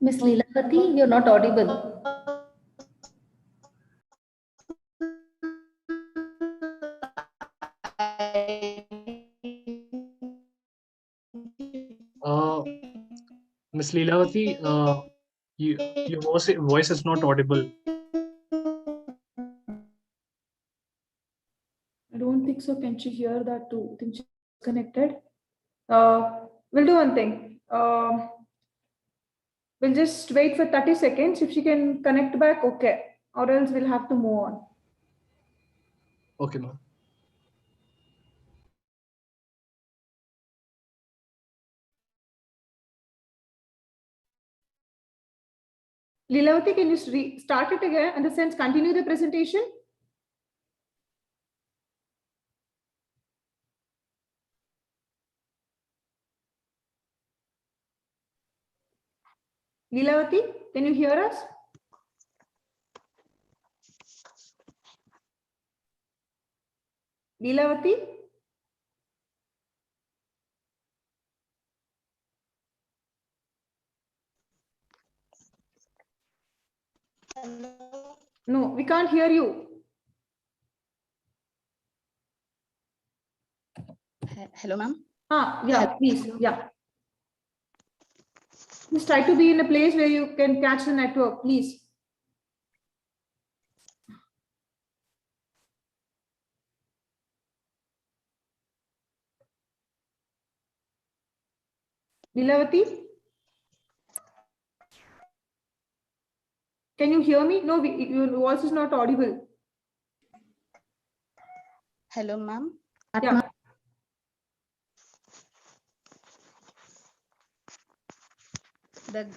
Miss Leelavati, you're not audible. Miss Leelavati, your voice is not audible. I don't think so. Can she hear that too? I think she's connected. We'll do one thing. We'll just wait for 30 seconds. If she can connect back, okay. Or else we'll have to move on. Okay, ma'am. Leelavati, can you start it again? In the sense, continue the presentation? Leelavati, can you hear us? Leelavati? No, we can't hear you. Hello, ma'am. Yeah, please. Yeah. Please try to be in a place where you can catch the network, please. Leelavati? Can you hear me? No, your voice is not audible. Hello, ma'am. Yeah. The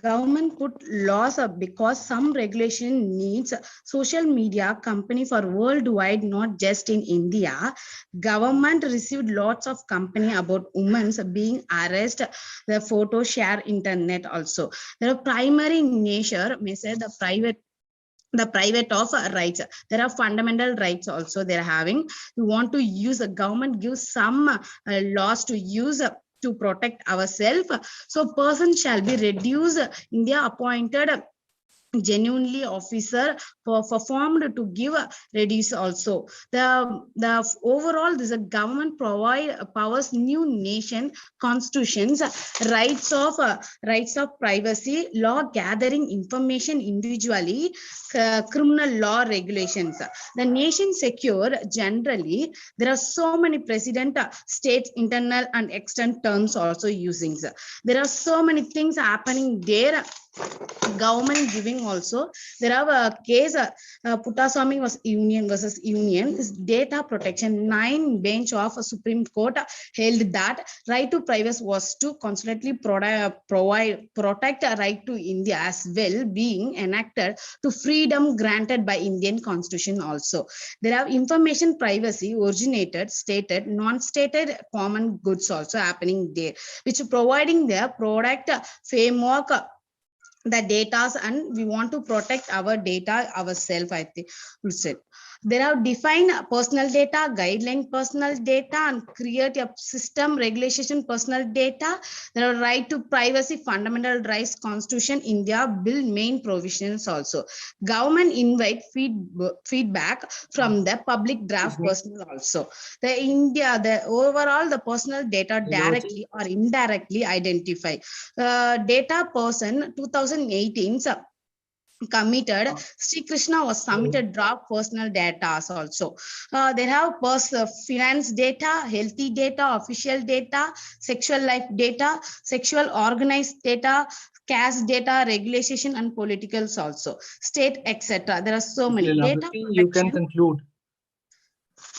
government put laws up because some regulation needs social media company for worldwide, not just in India. Government received lots of company about women's being arrested, the photo share internet also. The primary nature may say the private of rights. There are fundamental rights also they're having. We want to use, the government gives some laws to use to protect ourselves. So person shall be reduced. India appointed genuinely officer performed to give reduce also. The overall, this is a government provide powers new nation constitutions, rights of privacy, law gathering information individually, criminal law regulations. The nation secure generally. There are so many president, state internal and external terms also using. There are so many things happening there. Government giving also. There are a case, Puttaswamy was Union versus Union. This data protection, 9 bench of a Supreme Court held that right to privacy was to constantly protect a right to India as well, being enacted to freedom granted by Indian Constitution also. There are information privacy originated, stated, non-stated common goods also happening there, which providing their product framework, the data, and we want to protect our data ourselves. I think we said there are defined personal data, guideline personal data, and create a system regulation personal data. There are right to privacy, fundamental rights, Constitution, India bill main provisions also. Government invite feedback from the public draft personal also. The overall the personal data directly or indirectly identify. Data person 2018 committed, Sri Krishna was submitted draft personal data also. They have finance data, healthy data, official data, sexual life data, sexual organized data, caste data, regulation and politicals also, state, etc. There are so many data protection. You can conclude.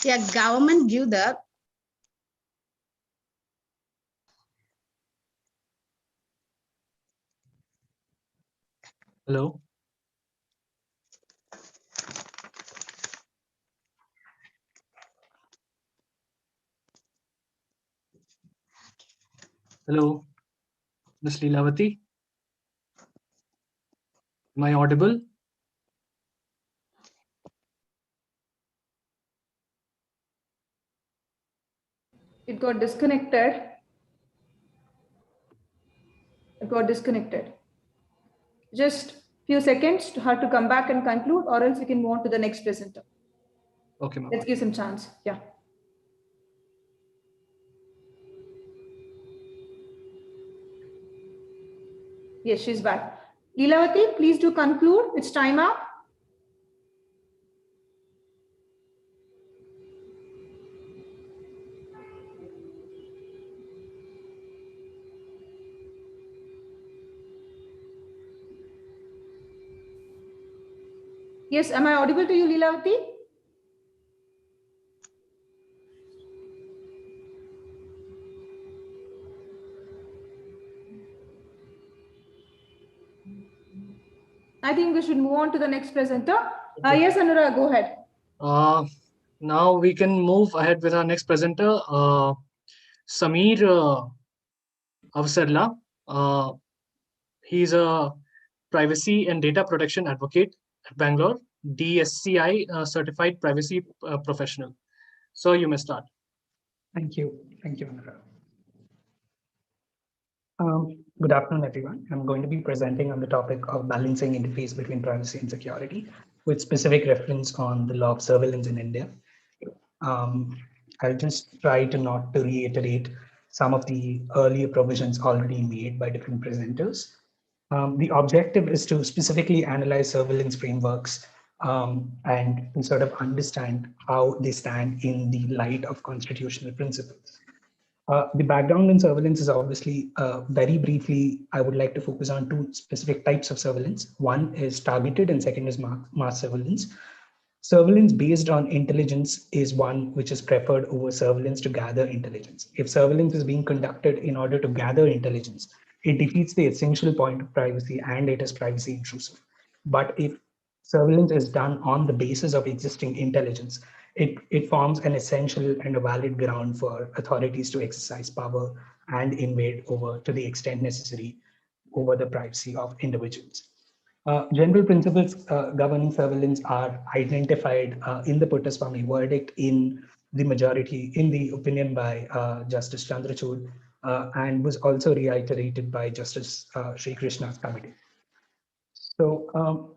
Yeah, government give the Hello. Hello, Ms. Leelavati. Am I audible? It got disconnected. It got disconnected. Just few seconds to her to come back and conclude, or else we can move on to the next presenter. Okay, ma'am. Let's give some chance. Yeah. Yes, she's back. Leelavati, please do conclude. It's time up. Yes, am I audible to you, Leelavati? I think we should move on to the next presenter. Yes, Anurag, go ahead. Now we can move ahead with our next presenter, Sameer Avsarla. He's a privacy and data protection advocate at Bangalore, DSCI certified privacy professional. So you may start. Thank you. Thank you, Anurag. Good afternoon, everyone. I'm going to be presenting on the topic of balancing interface between privacy and security, with specific reference on the law of surveillance in India. I'll just try to not to reiterate some of the earlier provisions already made by different presenters. The objective is to specifically analyze surveillance frameworks and to sort of understand how they stand in the light of constitutional principles. The background in surveillance is obviously very briefly, I would like to focus on two specific types of surveillance. One is targeted and second is mass surveillance. Surveillance based on intelligence is one which is preferred over surveillance to gather intelligence. If surveillance is being conducted in order to gather intelligence, it defeats the essential point of privacy and it is privacy intrusive. But if surveillance is done on the basis of existing intelligence, it forms an essential and a valid ground for authorities to exercise power and invade over to the extent necessary over the privacy of individuals. General principles governing surveillance are identified in the Puttaswamy verdict in the majority, in the opinion by Justice Chandrachud, and was also reiterated by Justice Sri Krishna's committee. So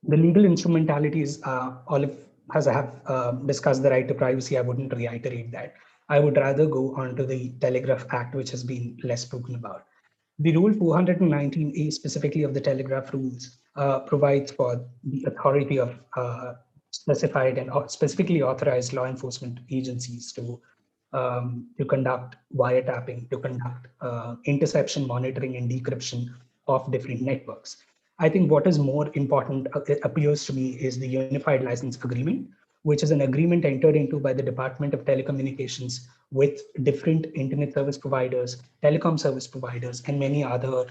the legal instrumentalities, all of us have discussed the right to privacy. I wouldn't reiterate that. I would rather go on to the Telegraph Act, which has been less spoken about. The Rule 419A, specifically of the Telegraph Rules, provides for the authority of specified and specifically authorized law enforcement agencies to conduct wiretapping, to conduct interception, monitoring, and decryption of different networks. I think what is more important, it appears to me, is the Unified License Agreement, which is an agreement entered into by the Department of Telecommunications with different internet service providers, telecom service providers, and many other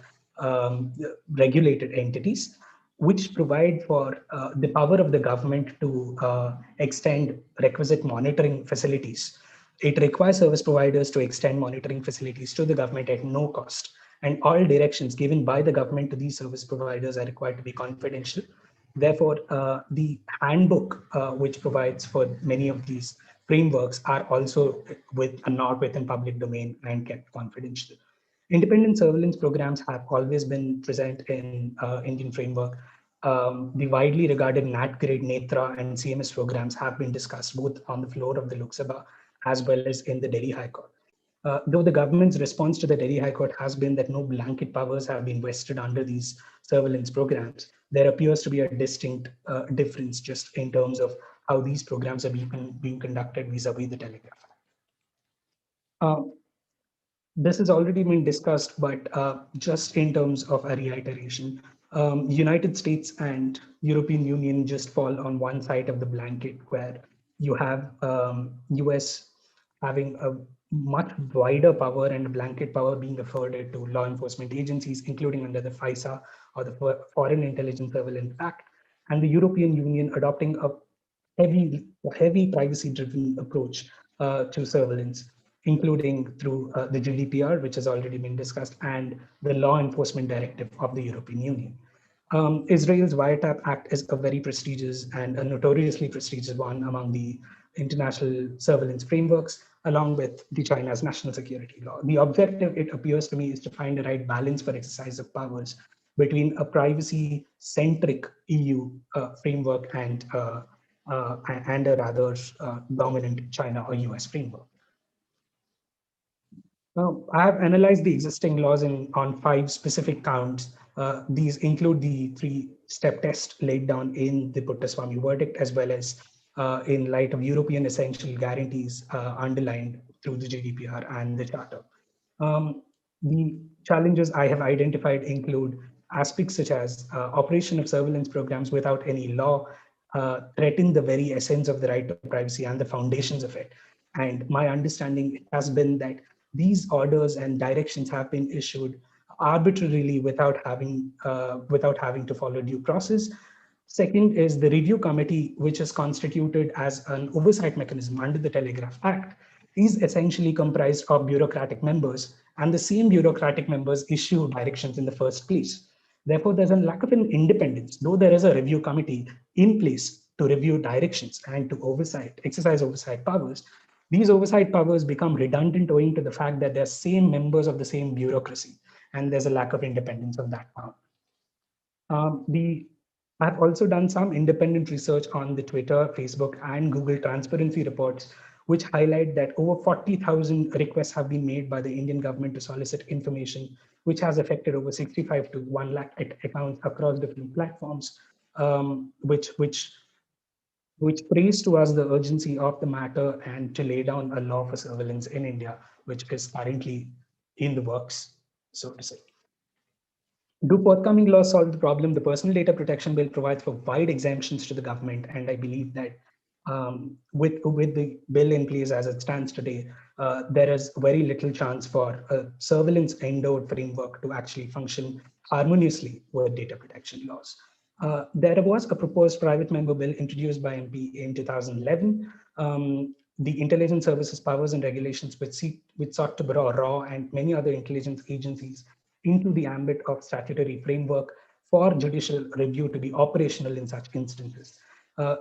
regulated entities, which provide for the power of the government to extend requisite monitoring facilities. It requires service providers to extend monitoring facilities to the government at no cost. And all directions given by the government to these service providers are required to be confidential. Therefore, the handbook, which provides for many of these frameworks, are also not within public domain and kept confidential. Independent surveillance programs have always been present in Indian framework. The widely regarded NAT-grade, NETRA, and CMS programs have been discussed both on the floor of the Lok Sabha as well as in the Delhi High Court. Though the government's response to the Delhi High Court has been that no blanket powers have been vested under these surveillance programs, there appears to be a distinct difference just in terms of how these programs are being conducted vis-a-vis the Telegraph Act. This has already been discussed, but just in terms of a reiteration, United States and European Union just fall on one side of the blanket, where you have US having a much wider power and blanket power being afforded to law enforcement agencies, including under the FISA or the Foreign Intelligence Surveillance Act, and the European Union adopting a heavy privacy-driven approach to surveillance, including through the GDPR, which has already been discussed, and the Law Enforcement Directive of the European Union. Israel's Wiretap Act is a very prestigious and a notoriously prestigious one among the international surveillance frameworks, along with the China's national security law. The objective, it appears to me, is to find the right balance for exercise of powers between a privacy-centric EU framework and a rather dominant China or US framework. Now, I have analyzed the existing laws on 5 specific counts. These include the 3-step test laid down in the Puttaswamy verdict, as well as in light of European essential guarantees underlined through the GDPR and the Charter. The challenges I have identified include aspects such as operation of surveillance programs without any law threaten the very essence of the right to privacy and the foundations of it. And my understanding has been that these orders and directions have been issued arbitrarily without having to follow due process. Second is the review committee, which is constituted as an oversight mechanism under the Telegraph Act, is essentially comprised of bureaucratic members, and the same bureaucratic members issue directions in the first place. Therefore, there's a lack of an independence, though there is a review committee in place to review directions and to exercise oversight powers. These oversight powers become redundant owing to the fact that they're same members of the same bureaucracy, and there's a lack of independence of that power. I've also done some independent research on the Twitter, Facebook, and Google transparency reports, which highlight that over 40,000 requests have been made by the Indian government to solicit information, which has affected over 65 to 1 lakh accounts across different platforms, which praise to us the urgency of the matter and to lay down a law for surveillance in India, which is currently in the works, so to say. Do forthcoming laws solve the problem? The Personal Data Protection Bill provides for wide exemptions to the government, and I believe that with the bill in place as it stands today, there is very little chance for a surveillance-endowed framework to actually function harmoniously with data protection laws. There was a proposed private member bill introduced by MP in 2011. The Intelligence Services Powers and Regulations, which sought to draw RAW and many other intelligence agencies into the ambit of statutory framework for judicial review to be operational in such instances.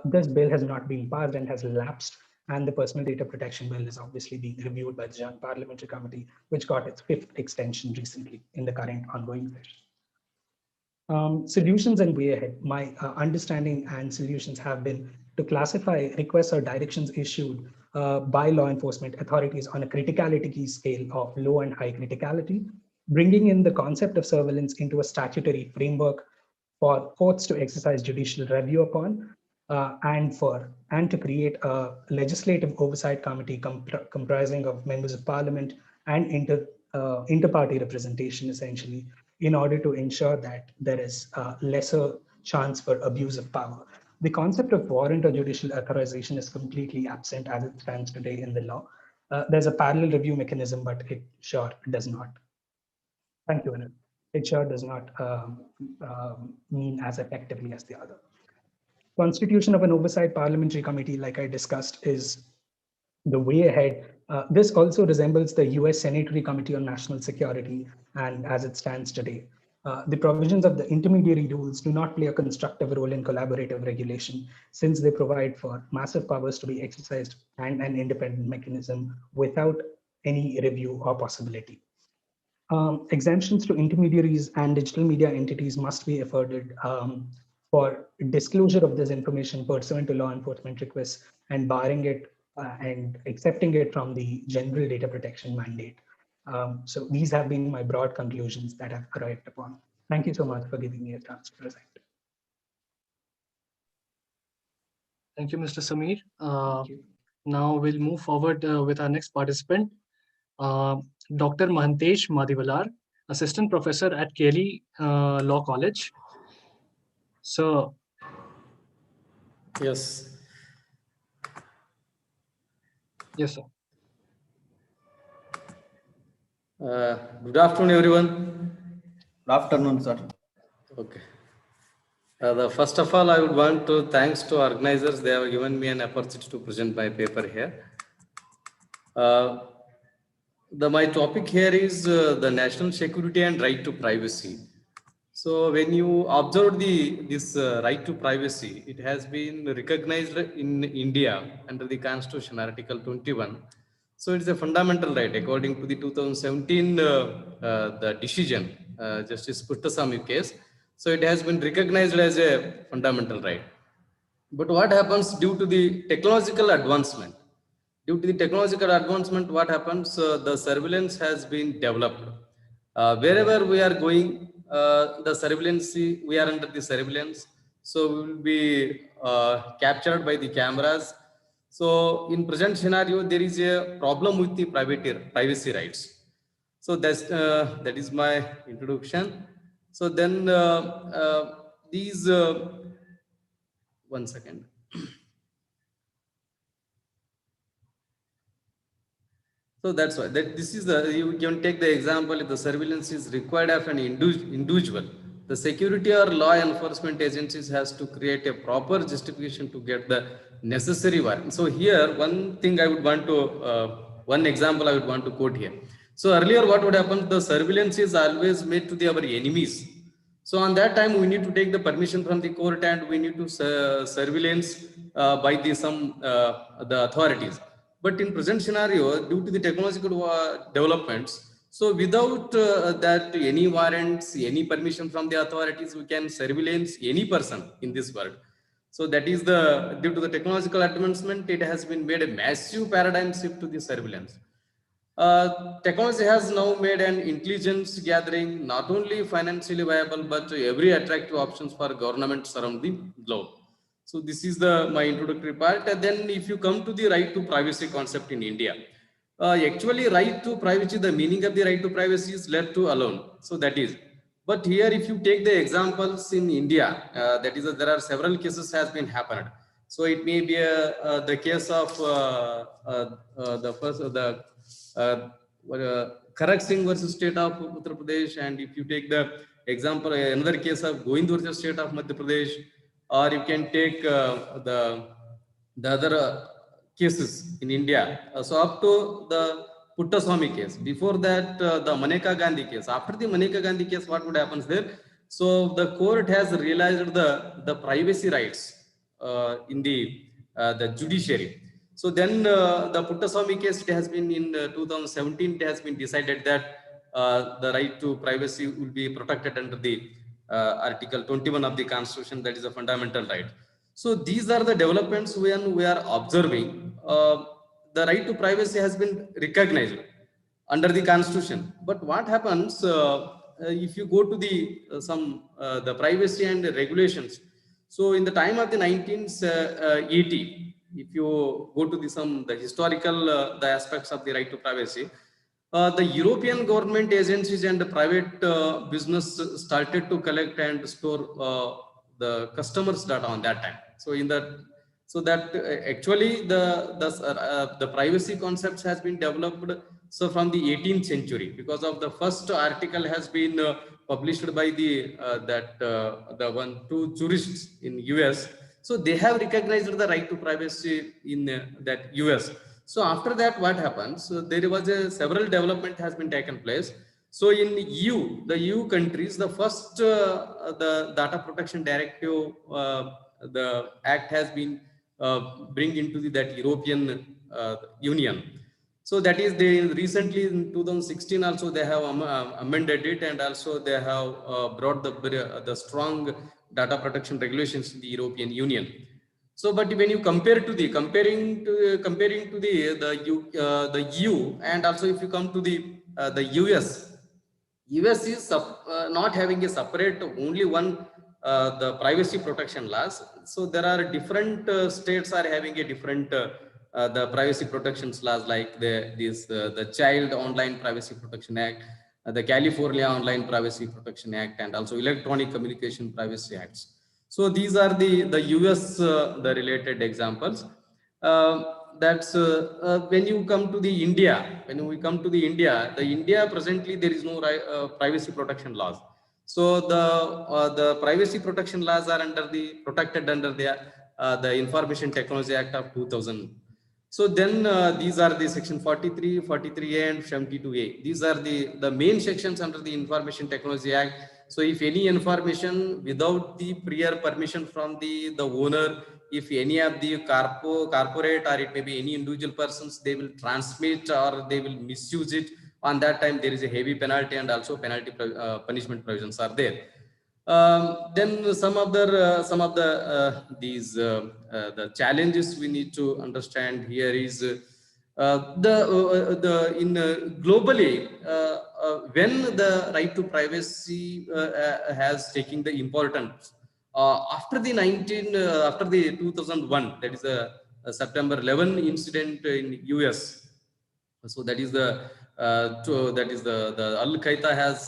This bill has not been passed and has lapsed, and the Personal Data Protection Bill is obviously being reviewed by the Joint Parliamentary Committee, which got its 5th extension recently in the current ongoing session. Solutions and way ahead. My understanding and solutions have been to classify requests or directions issued by law enforcement authorities on a criticality scale of low and high criticality, bringing in the concept of surveillance into a statutory framework for courts to exercise judicial review upon, and to create a legislative oversight committee comprising of members of parliament and inter-party representation, essentially, in order to ensure that there is lesser chance for abuse of power. The concept of warrant or judicial authorization is completely absent as it stands today in the law. There's a parallel review mechanism, but it sure does not. Thank you, Anil. It sure does not mean as effectively as the other. Constitution of an oversight parliamentary committee, like I discussed, is the way ahead. This also resembles the US Senatory Committee on National Security, and as it stands today. The provisions of the intermediary rules do not play a constructive role in collaborative regulation, since they provide for massive powers to be exercised and an independent mechanism without any review or possibility. Exemptions to intermediaries and digital media entities must be afforded for disclosure of this information pursuant to law enforcement requests and barring it and accepting it from the general data protection mandate. So these have been my broad conclusions that I've arrived upon. Thank you so much for giving me a chance to present. Thank you, Mr. Sameer. Now we'll move forward with our next participant, Dr. Mahantesh Madhivalar, Assistant Professor at Kelly Law College. So, yes. Yes, sir. Good afternoon, everyone. Good afternoon, sir. Okay. First of all, I would want to thanks to organizers. They have given me an opportunity to present my paper here. My topic here is the national security and right to privacy. So when you observe this right to privacy, it has been recognized in India under the Constitution, Article 21. So it's a fundamental right according to the 2017 the decision, Justice Puttaswamy case. So it has been recognized as a fundamental right. But what happens due to the technological advancement? Due to the technological advancement, what happens? The surveillance has been developed. Wherever we are going, the surveillance, we are under the surveillance. So we will be captured by the cameras. So in present scenario, there is a problem with the privacy rights. So that is my introduction. So then these, one second. So that's why this is you can take the example, if the surveillance is required of an individual, the security or law enforcement agencies has to create a proper justification to get the necessary warrant. So here, one thing I would want to, one example I would want to quote here. So earlier what would happen, the surveillance is always made to our enemies. So on that time, we need to take the permission from the court and we need to surveillance by the authorities. But in present scenario, due to the technological developments, so without that any warrants, any permission from the authorities, we can surveillance any person in this world. So that is due to the technological advancement, it has been made a massive paradigm shift to the surveillance. Technology has now made an intelligence gathering not only financially viable, but every attractive options for governments around the globe. So this is my introductory part. And then if you come to the right to privacy concept in India, actually right to privacy, the meaning of the right to privacy is left to alone. So that is. But here, if you take the examples in India, that is, there are several cases has been happened. So it may be the case of Karak Singh versus state of Uttar Pradesh, and if you take the example, another case of Govind versus state of Madhya Pradesh, or you can take the other cases in India. So up to the Puttaswamy case. Before that, the Monika Gandhi case. After the Monika Gandhi case, what would happen there? So the court has realized the privacy rights in the judiciary. So then the Puttaswamy case, it has been in 2017, it has been decided that the right to privacy will be protected under the Article 21 of the Constitution, that is a fundamental right. So these are the developments when we are observing. The right to privacy has been recognized under the Constitution. But what happens if you go to the privacy and regulations? So in the time of the 1980, if you go to the historical the aspects of the right to privacy, the European government agencies and the private business started to collect and store the customers' data on that time. So actually the privacy concepts has been developed so from the 18th century, because of the first article has been published by the two jurists in US. So they have recognized the right to privacy in that US. So after that, what happens? There was several development has been taken place. So in EU, the EU countries, the first the data protection directive, the act has been bring into that European Union. So that is, they recently in 2016 also they have amended it, and also they have brought the strong data protection regulations in the European Union. So, but when you compare to comparing to the EU, and also if you come to the US is not having a separate only one the privacy protection laws. So there are different states are having a different the privacy protections laws, like the Child Online Privacy Protection Act, the California Online Privacy Protection Act, and also Electronic Communication Privacy Acts. So these are the US the related examples. That's when you come to the India. When we come to the India presently there is no privacy protection laws. So the privacy protection laws are protected under the Information Technology Act of 2000. So then these are the section 43, 43A and 72A. These are the main sections under the Information Technology Act. So if any information without the prior permission from the owner, if any of the corporate or it may be any individual persons, they will transmit or they will misuse it, on that time there is a heavy penalty, and also penalty punishment provisions are there. Then some of the challenges we need to understand here is globally when the right to privacy has taken the importance after the 2001, that is a September 11 incident in US. So that is the Al Qaeda has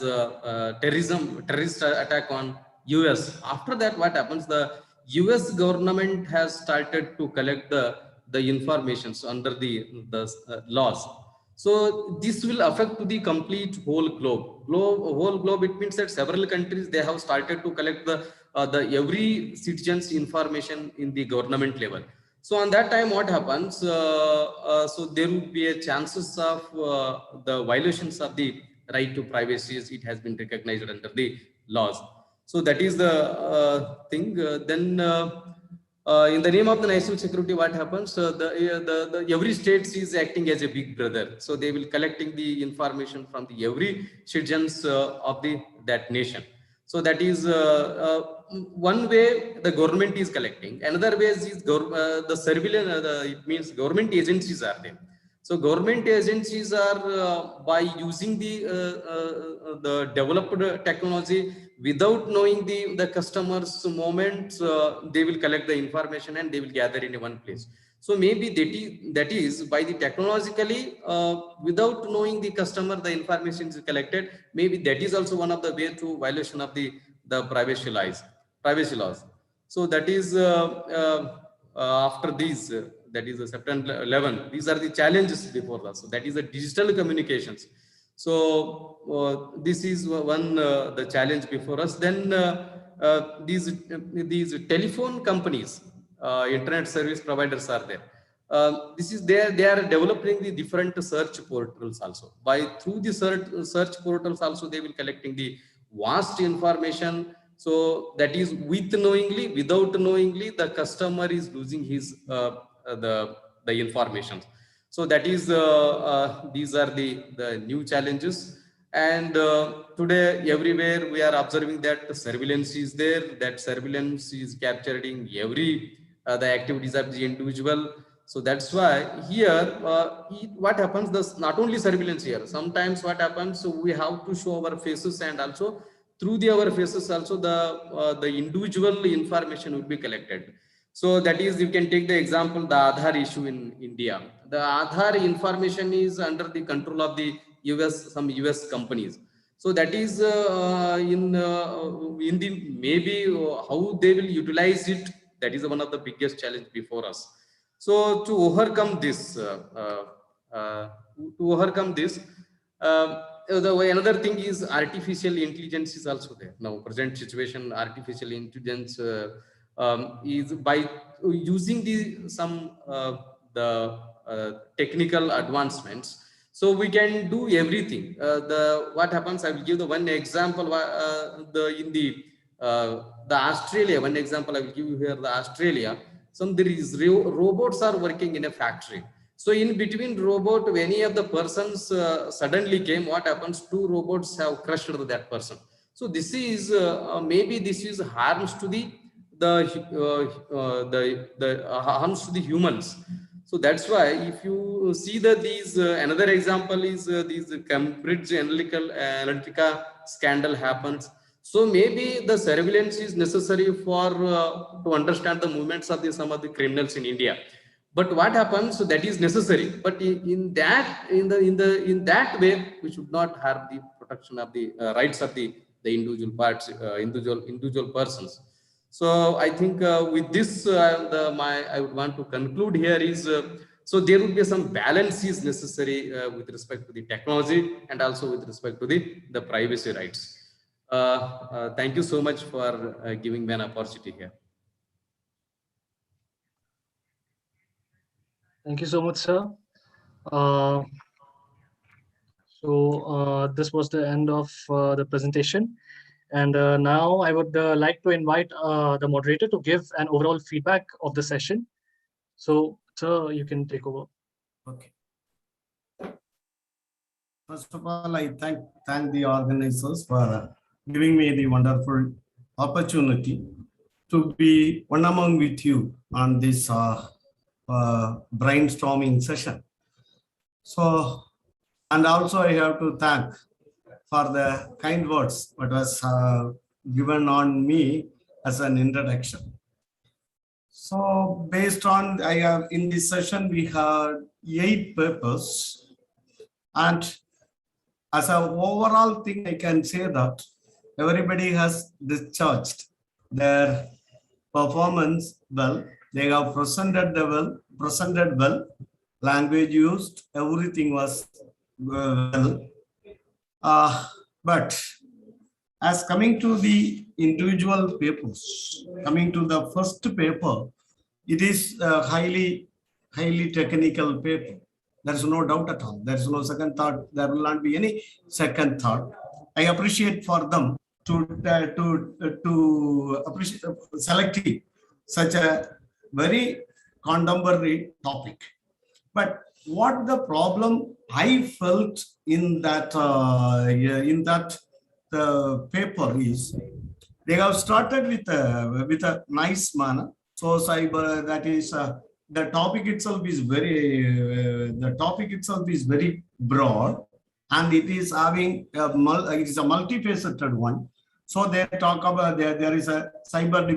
terrorist attack on US. After that, what happens? The US government has started to collect the informations under the laws. So this will affect to the complete whole globe. Whole globe. It means that several countries, they have started to collect the every citizen's information in the government level. So on that time, what happens? So there would be a chances of the violations of the right to privacy. It has been recognized under the laws. So that is the thing. In the name of the national security, what happens? Every state is acting as a big brother. So they will collecting the information from the every citizens of that nation. So that is one way the government is collecting. Another way is the surveillance. It means government agencies are there. So government agencies are by using the developed technology without knowing the customer's moments, they will collect the information and they will gather in one place. So maybe that is by the technologically without knowing the customer, the information is collected. Maybe that is also one of the way to violation of the privacy laws. So that is after these. That is September 11. These are the challenges before us. So that is the digital communications. So this is one the challenge before us. Then these telephone companies, internet service providers are there. They are developing the different search portals also. Through the search portals also, they will collecting the vast information. So that is with knowingly, without knowingly, the customer is losing his the information. So that is these are the new challenges. And today everywhere we are observing that surveillance is there. That surveillance is capturing every the activities of the individual. So that's why here what happens? Not only surveillance here. Sometimes what happens? So we have to show our faces, and also through our faces also the individual information will be collected. So that is, you can take the example, the Aadhaar issue in India. The Aadhaar information is under the control of the some US companies. So that is in the maybe how they will utilize it. That is one of the biggest challenge before us. So to overcome this, another thing is artificial intelligence is also there. Now, present situation, artificial intelligence is by using some technical advancements. So we can do everything. What happens? I will give the one example. The Australia. One example I will give you here. The Australia. There is robots are working in a factory. So in between robot, if any of the persons suddenly came, what happens? Two robots have crushed that person. So this is maybe this is harms to harms to the humans. So that's why if you see that these another example is these Cambridge Analytica scandal happens. So maybe the surveillance is necessary for to understand the movements of some of the criminals in India. But what happens? So that is necessary. But in that way, we should not harm the protection of the rights of the individual parts, individual persons. So I think with this, I would want to conclude here is so there would be some balance is necessary with respect to the technology and also with respect to the privacy rights. Thank you so much for giving me an opportunity here. Thank you so much, sir. This was the end of the presentation. And now I would like to invite the moderator to give an overall feedback of the session. So, sir, you can take over. Okay. First of all, I thank the organizers for giving me the wonderful opportunity to be one among with you on this brainstorming session. So, and also I have to thank for the kind words that was given on me as an introduction. So based on, I have in this session, we had 8 papers, and as an overall thing, I can say that everybody has discharged their performance well. They have presented well, language used, everything was well. But as coming to the individual papers, coming to the first paper, it is a highly technical paper. There is no doubt at all. There is no second thought. There will not be any second thought. I appreciate for them to appreciate selecting such a very contemporary topic. But what the problem I felt in that paper is, they have started with a nice manner. So cyber, that is the topic itself is very broad, and it is having it is a multifaceted one. So they talk about there is a cyber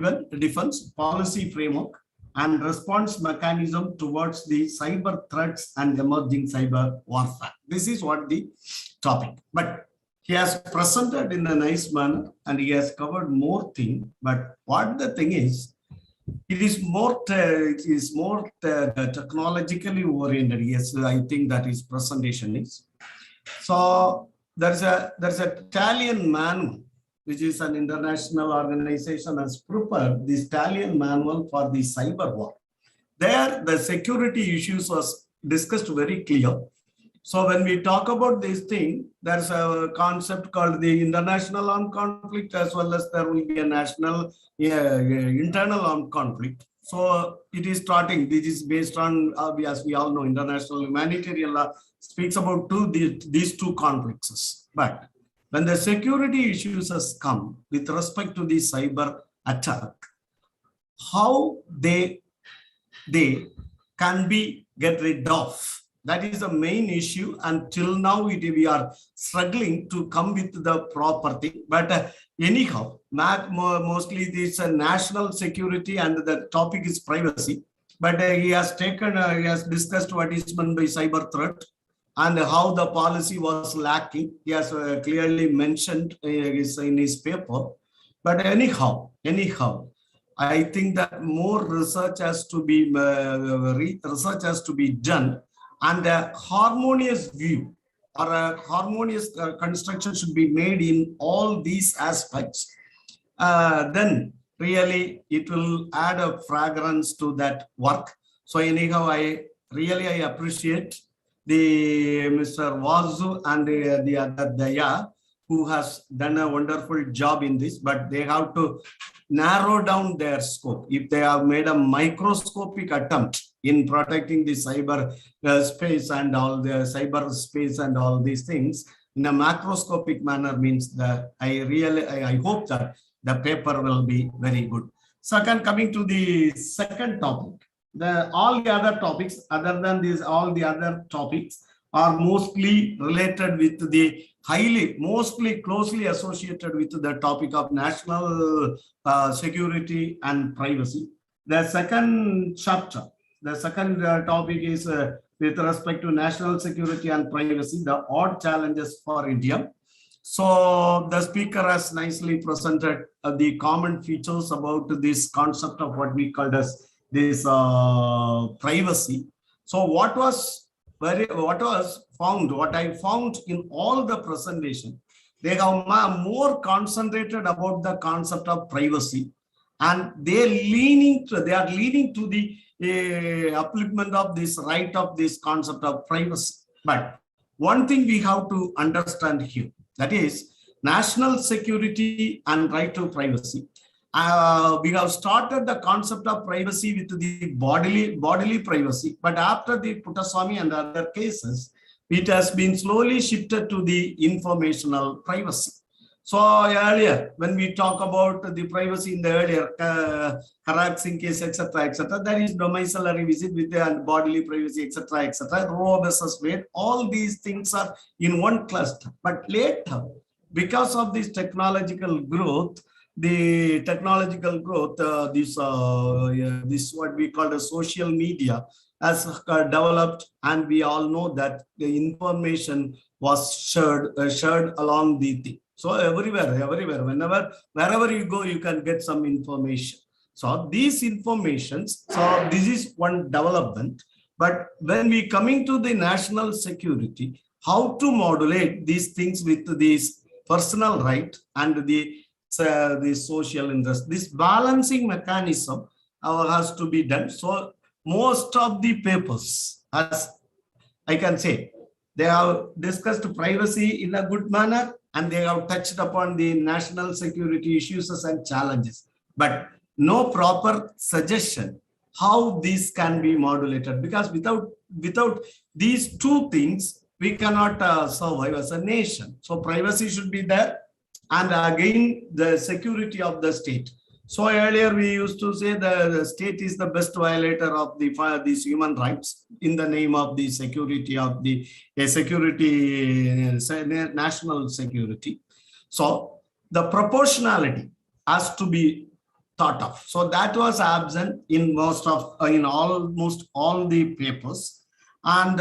defense policy framework and response mechanism towards the cyber threats and emerging cyber warfare. This is what the topic. But he has presented in a nice manner and he has covered more thing. But what the thing is, it is more technologically oriented. Yes, I think that his presentation is. So there's a Italian manual, which is an international organization, has prepared this Italian manual for the cyber war. There, the security issues was discussed very clear. So when we talk about this thing, there's a concept called the international armed conflict, as well as there will be a national internal armed conflict. So it is starting, this is based on, as we all know, international humanitarian law speaks about these two conflicts. But when the security issues has come with respect to the cyber attack, how they can be get rid of, that is the main issue. Until now, we are struggling to come with the proper thing. But anyhow, mostly this national security and the topic is privacy. But he has discussed what is meant by cyber threat and how the policy was lacking. He has clearly mentioned in his paper. But anyhow, I think that more research has to be done, and a harmonious view or a harmonious construction should be made in all these aspects. Then really it will add a fragrance to that work. So anyhow, I appreciate the Mr. Vasu and the other Daya, who has done a wonderful job in this, but they have to narrow down their scope. If they have made a microscopic attempt in protecting the cyber space and all the cyber space and all these things in a macroscopic manner, means that I hope that the paper will be very good. Second, coming to the second topic, all the other topics other than these, all the other topics are mostly related with the mostly closely associated with the topic of national security and privacy. The second chapter, the second topic is with respect to national security and privacy, the odd challenges for India. So the speaker has nicely presented the common features about this concept of what we called as this privacy. So what I found in all the presentation, they have more concentrated about the concept of privacy, and they are leaning to the upliftment of this right of this concept of privacy. But one thing we have to understand here, that is national security and right to privacy. We have started the concept of privacy with the bodily privacy, but after the Puttaswamy and other cases, it has been slowly shifted to the informational privacy. So earlier, when we talk about the privacy in the earlier harassing case, etc., there is domiciliary visit with the bodily privacy, etc., Roe versus Wade. All these things are in one cluster. But later, because of this technological growth, this what we call the social media has developed, and we all know that the information was shared along the thing. So everywhere, wherever you go, you can get some information. So these informations, so this is one development. But when we coming to the national security, how to modulate these things with this personal right and the social interest, this balancing mechanism has to be done. So most of the papers, as I can say, they have discussed privacy in a good manner, and they have touched upon the national security issues and challenges, but no proper suggestion how this can be modulated, because without these two things, we cannot survive as a nation. So privacy should be there, and again, the security of the state. So earlier we used to say the state is the best violator of these human rights in the name of the security of the national security. So the proportionality has to be thought of. So that was absent in almost all the papers. And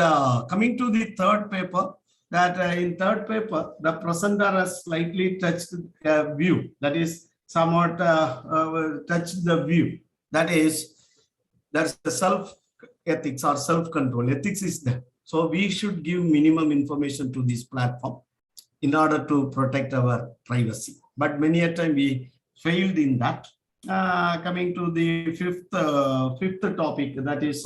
coming to the third paper, that in third paper, the presenter has slightly touched a view, that is somewhat touched the view, that is, there's the self-ethics or self-control. Ethics is there. So we should give minimum information to this platform in order to protect our privacy. But many a time we failed in that. Coming to the fifth topic, that is,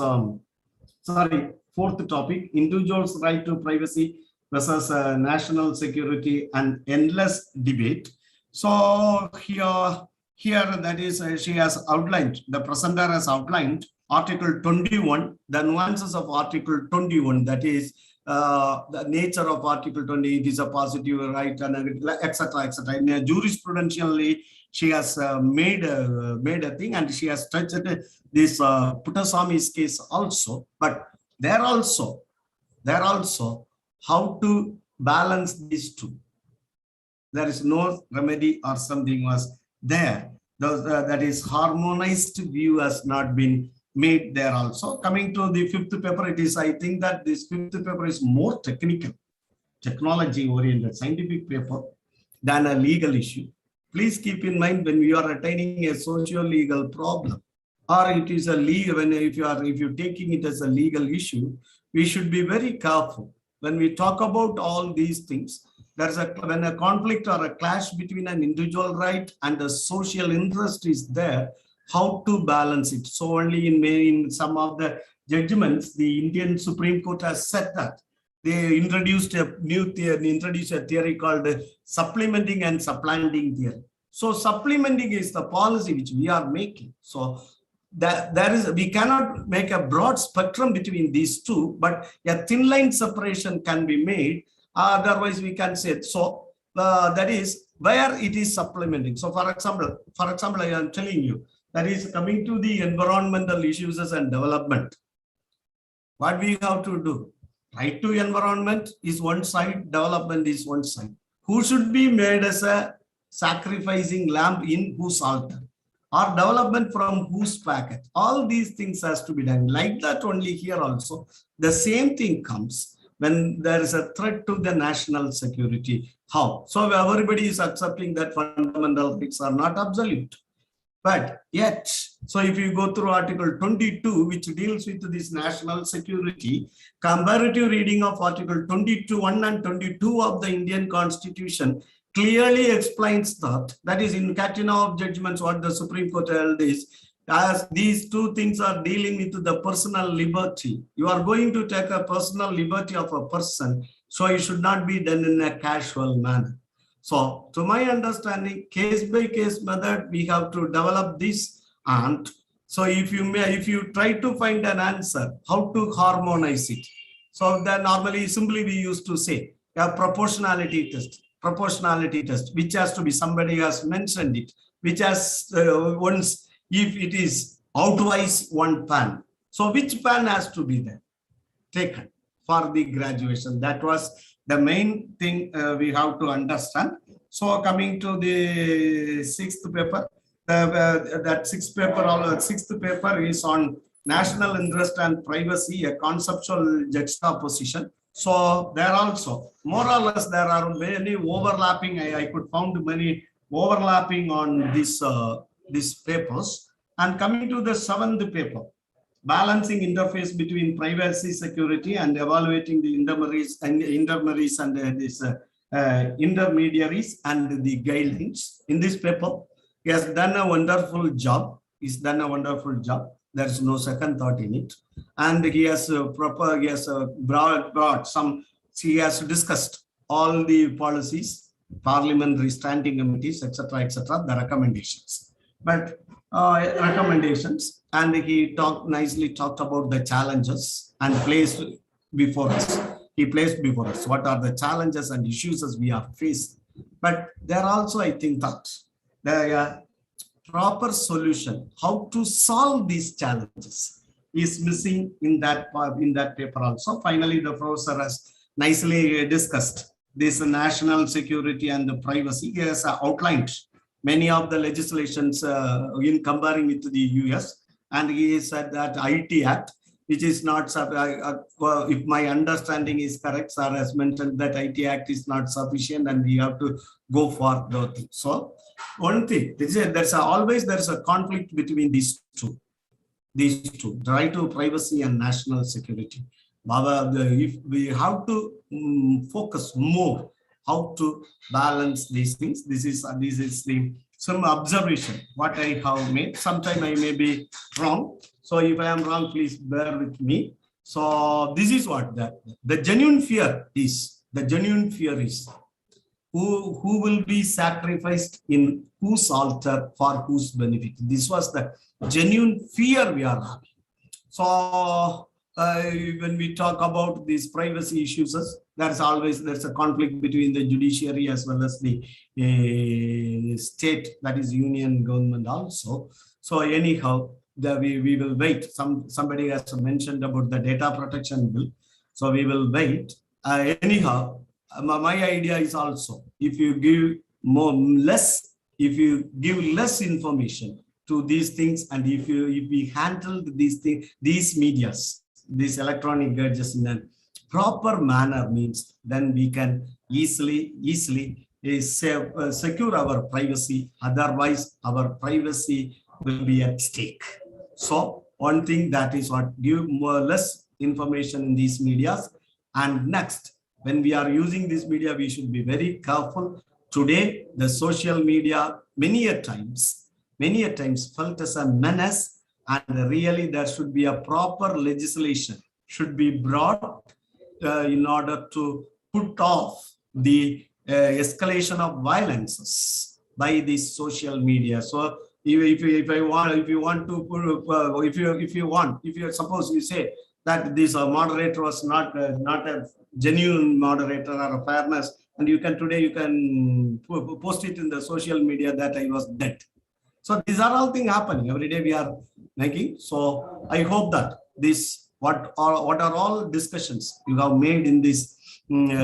fourth topic, individuals' right to privacy versus national security and endless debate. So here that is, she has outlined, the presenter has outlined Article 21, the nuances of Article 21, that is the nature of Article 20, it is a positive right, and etc., etc. In jurisprudentially, she has made a thing, and she has touched this Puttaswamy's case also. But there also, how to balance these two. There is no remedy or something was there. That is harmonized view has not been made there also. Coming to the fifth paper, it is, I think that this fifth paper is more technical, technology oriented, scientific paper than a legal issue. Please keep in mind, when we are attaining a socio-legal problem, or it is a legal, if you're taking it as a legal issue, we should be very careful. When we talk about all these things, when a conflict or a clash between an individual right and a social interest is there, how to balance it. So only in some of the judgments, the Indian Supreme Court has said that they introduced a new theory, a theory called supplementing and supplanting theory. So supplementing is the policy which we are making. So we cannot make a broad spectrum between these two, but a thin line separation can be made. Otherwise, we can say so. That is where it is supplementing. So, for example, I am telling you, that is coming to the environmental issues and development. What we have to do? Right to environment is one side, development is one side. Who should be made as a sacrificing lamb in whose altar? Or development from whose packet? All these things has to be done. Like that only here also, the same thing comes when there is a threat to the national security. How? So everybody is accepting that fundamental rights are not absolute. But yet, so if you go through Article 22, which deals with this national security, comparative reading of Article 22(1) and 22 of the Indian Constitution clearly explains that is in catena of judgments, what the Supreme Court held is, as these two things are dealing with the personal liberty. You are going to take a personal liberty of a person, so it should not be done in a casual manner. So, to my understanding, case-by-case method, we have to develop this. And so, if you try to find an answer, how to harmonize it. So, then normally, simply we used to say a proportionality test. proportionality test, which has to be, somebody has mentioned it, which has once, if it is outwise one pan. So which pan has to be there taken for the graduation? That was the main thing we have to understand. So coming to the sixth paper, that sixth paper is on national interest and privacy, a conceptual juxtaposition. So there also, more or less, there are many overlapping. I could found many overlapping on these papers. And coming to the seventh paper, balancing interface between privacy, security, and evaluating the intermediaries and intermediaries and the guidelines. In this paper, he has done a wonderful job. He's done a wonderful job. There's no second thought in it. And he has brought some, he has discussed all the policies, parliamentary standing committees, etc., the recommendations. But recommendations, and he nicely talked about the challenges and placed before us. He placed before us what are the challenges and issues as we are facing. But there are also, I think, that the proper solution, how to solve these challenges, is missing in that paper also. Finally, the professor has nicely discussed this national security and the privacy. He has outlined many of the legislations in comparing with the US, and he said that IT Act, which is not, if my understanding is correct, sir has mentioned that IT Act is not sufficient and we have to go for the thing. So one thing, there's a conflict between these two, the right to privacy and national security. If we have to focus more how to balance these things. This is some observation what I have made. Sometime I may be wrong. So if I am wrong, please bear with me. So this is what the genuine fear is. The genuine fear is who will be sacrificed in whose altar for whose benefit. This was the genuine fear we are having. So when we talk about these privacy issues, there's a conflict between the judiciary as well as the state, that is union government also. So anyhow, we will wait. Somebody has mentioned about the data protection bill. So we will wait. Anyhow, my idea is also, if you give less information to these things, and if we handle these things, these medias, these electronic gadgets in a proper manner, means then we can easily secure our privacy. Otherwise, our privacy will be at stake. So one thing, that is what, give less information in these medias. And next, when we are using this media, we should be very careful. Today, the social media many a times felt as a menace, and really there should be a proper legislation should be brought in order to put off the escalation of violences by this social media. So if you suppose you say that this moderator was not a genuine moderator or a fairness, and you can post it in the social media that I was dead. So these are all things happening every day we are making. So I hope that what are all discussions you have made in this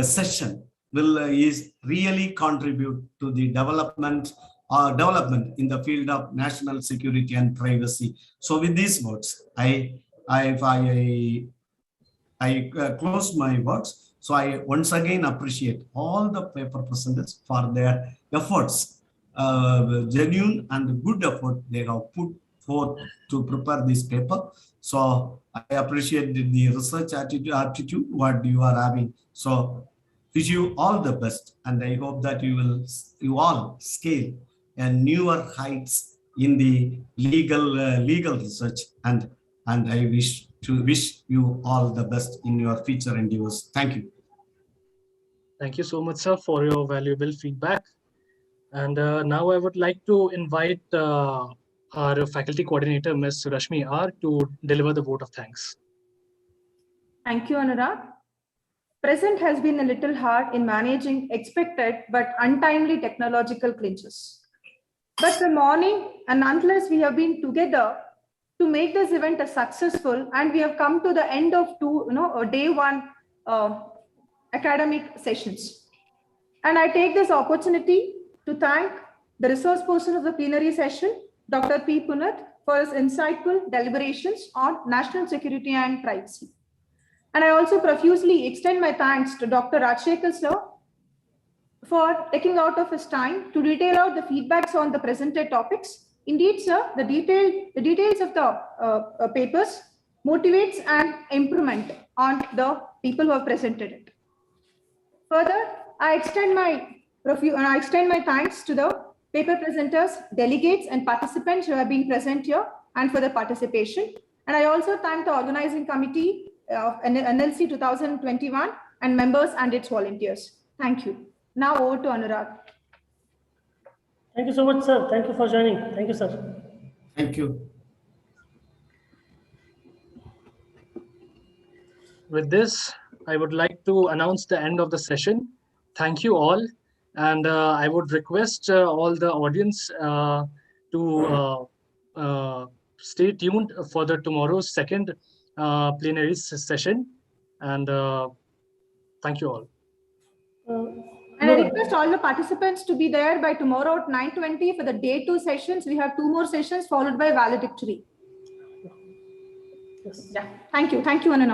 session is really contribute to the development in the field of national security and privacy. So with these words, I close my words. So I once again appreciate all the paper presenters for their efforts, genuine and good effort they have put forth to prepare this paper. So I appreciate the research attitude what you are having. So wish you all the best, and I hope that you all scale and newer heights in the legal research, and I wish you all the best in your future endeavors. Thank you. Thank you so much, sir, for your valuable feedback. And now I would like to invite our faculty coordinator, Ms. Rashmi R, to deliver the vote of thanks. Thank you, Anurag. present has been a little hard in managing expected but untimely technological clinches. But from morning and unless we have been together to make this event a successful, and we have come to the end of day one academic sessions. And I take this opportunity to thank the resource person of the plenary session, Dr. P. Punat, for his insightful deliberations on national security and privacy. And I also profusely extend my thanks to Dr. Rajshekhar sir for taking out of his time to detail out the feedbacks on the presented topics. Indeed, sir, the details of the papers motivates and improvement on the people who have presented it. Further, I extend my thanks to the paper presenters, delegates, and participants who have been present here and for the participation. And I also thank the organizing committee of NLC 2021 and members and its volunteers. Thank you. Now over to Anurag. Thank you so much, sir. Thank you for joining. Thank you, sir. Thank you. With this, I would like to announce the end of the session. Thank you all. And I would request all the audience to stay tuned for the tomorrow's second plenary session. And thank you all. And I request all the participants to be there by tomorrow at 9:20 for the day 2 sessions. We have 2 more sessions followed by valedictory. Yes. Yeah. Thank you. Thank you, Anand.